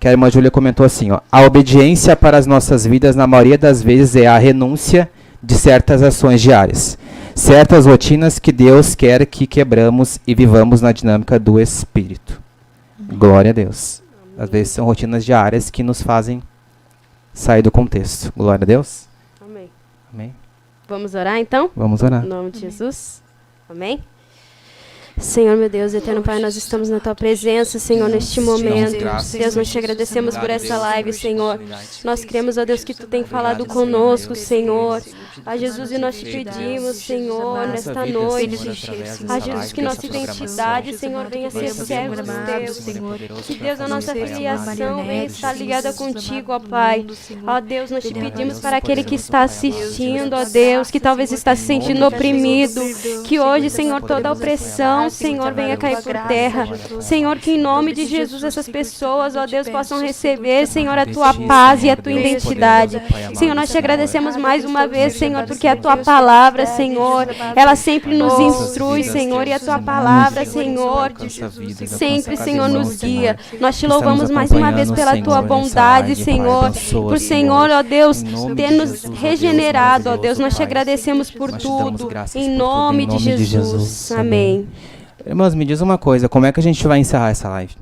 Que a irmã Júlia comentou assim, ó: a obediência para as nossas vidas, na maioria das vezes, é a renúncia de certas ações diárias, certas rotinas que Deus quer que quebramos e vivamos na dinâmica do Espírito. Glória a Deus. Às vezes são rotinas diárias que nos fazem sair do contexto. Glória a Deus. Amém. Amém. Vamos orar, então? Vamos orar. Em nome de Jesus. Amém. Senhor, meu Deus, eterno Pai, nós estamos na Tua presença, Senhor, neste momento. Deus, nós te agradecemos por essa live, Senhor. Nós cremos, ó Deus, que Tu tem falado conosco, Senhor. A Jesus, e nós te pedimos, Senhor, nesta noite. A Jesus, que nossa identidade, Senhor, venha ser servos Teus. Que, Deus, a nossa filiação venha estar ligada contigo, ó Pai. Ó Deus, nós te pedimos para aquele que está assistindo, ó Deus, que talvez está se sentindo oprimido, que hoje, Senhor, toda a opressão, Senhor, venha cair por terra. Senhor, que em nome de Jesus essas pessoas, ó Deus, possam receber, Senhor, a Tua paz e a Tua identidade. Senhor, nós te agradecemos mais uma vez, Senhor, porque a Tua palavra, Senhor, ela sempre nos instrui, Senhor, e a Tua palavra, Senhor, sempre, Senhor, nos guia. Nós te louvamos mais uma vez pela Tua bondade, Senhor, por, Senhor, ó Deus, ter nos regenerado, ó Deus. Nós te agradecemos por tudo, em nome de Jesus. Amém. Irmãos, me diz uma coisa, como é que a gente vai encerrar essa live?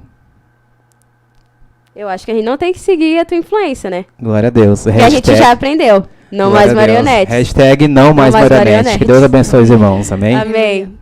Eu acho que a gente não tem que seguir a tua influência, né? Glória a Deus. E a gente já aprendeu. Não mais marionetes. Hashtag não mais marionetes. Que Deus abençoe os irmãos. Amém? Amém.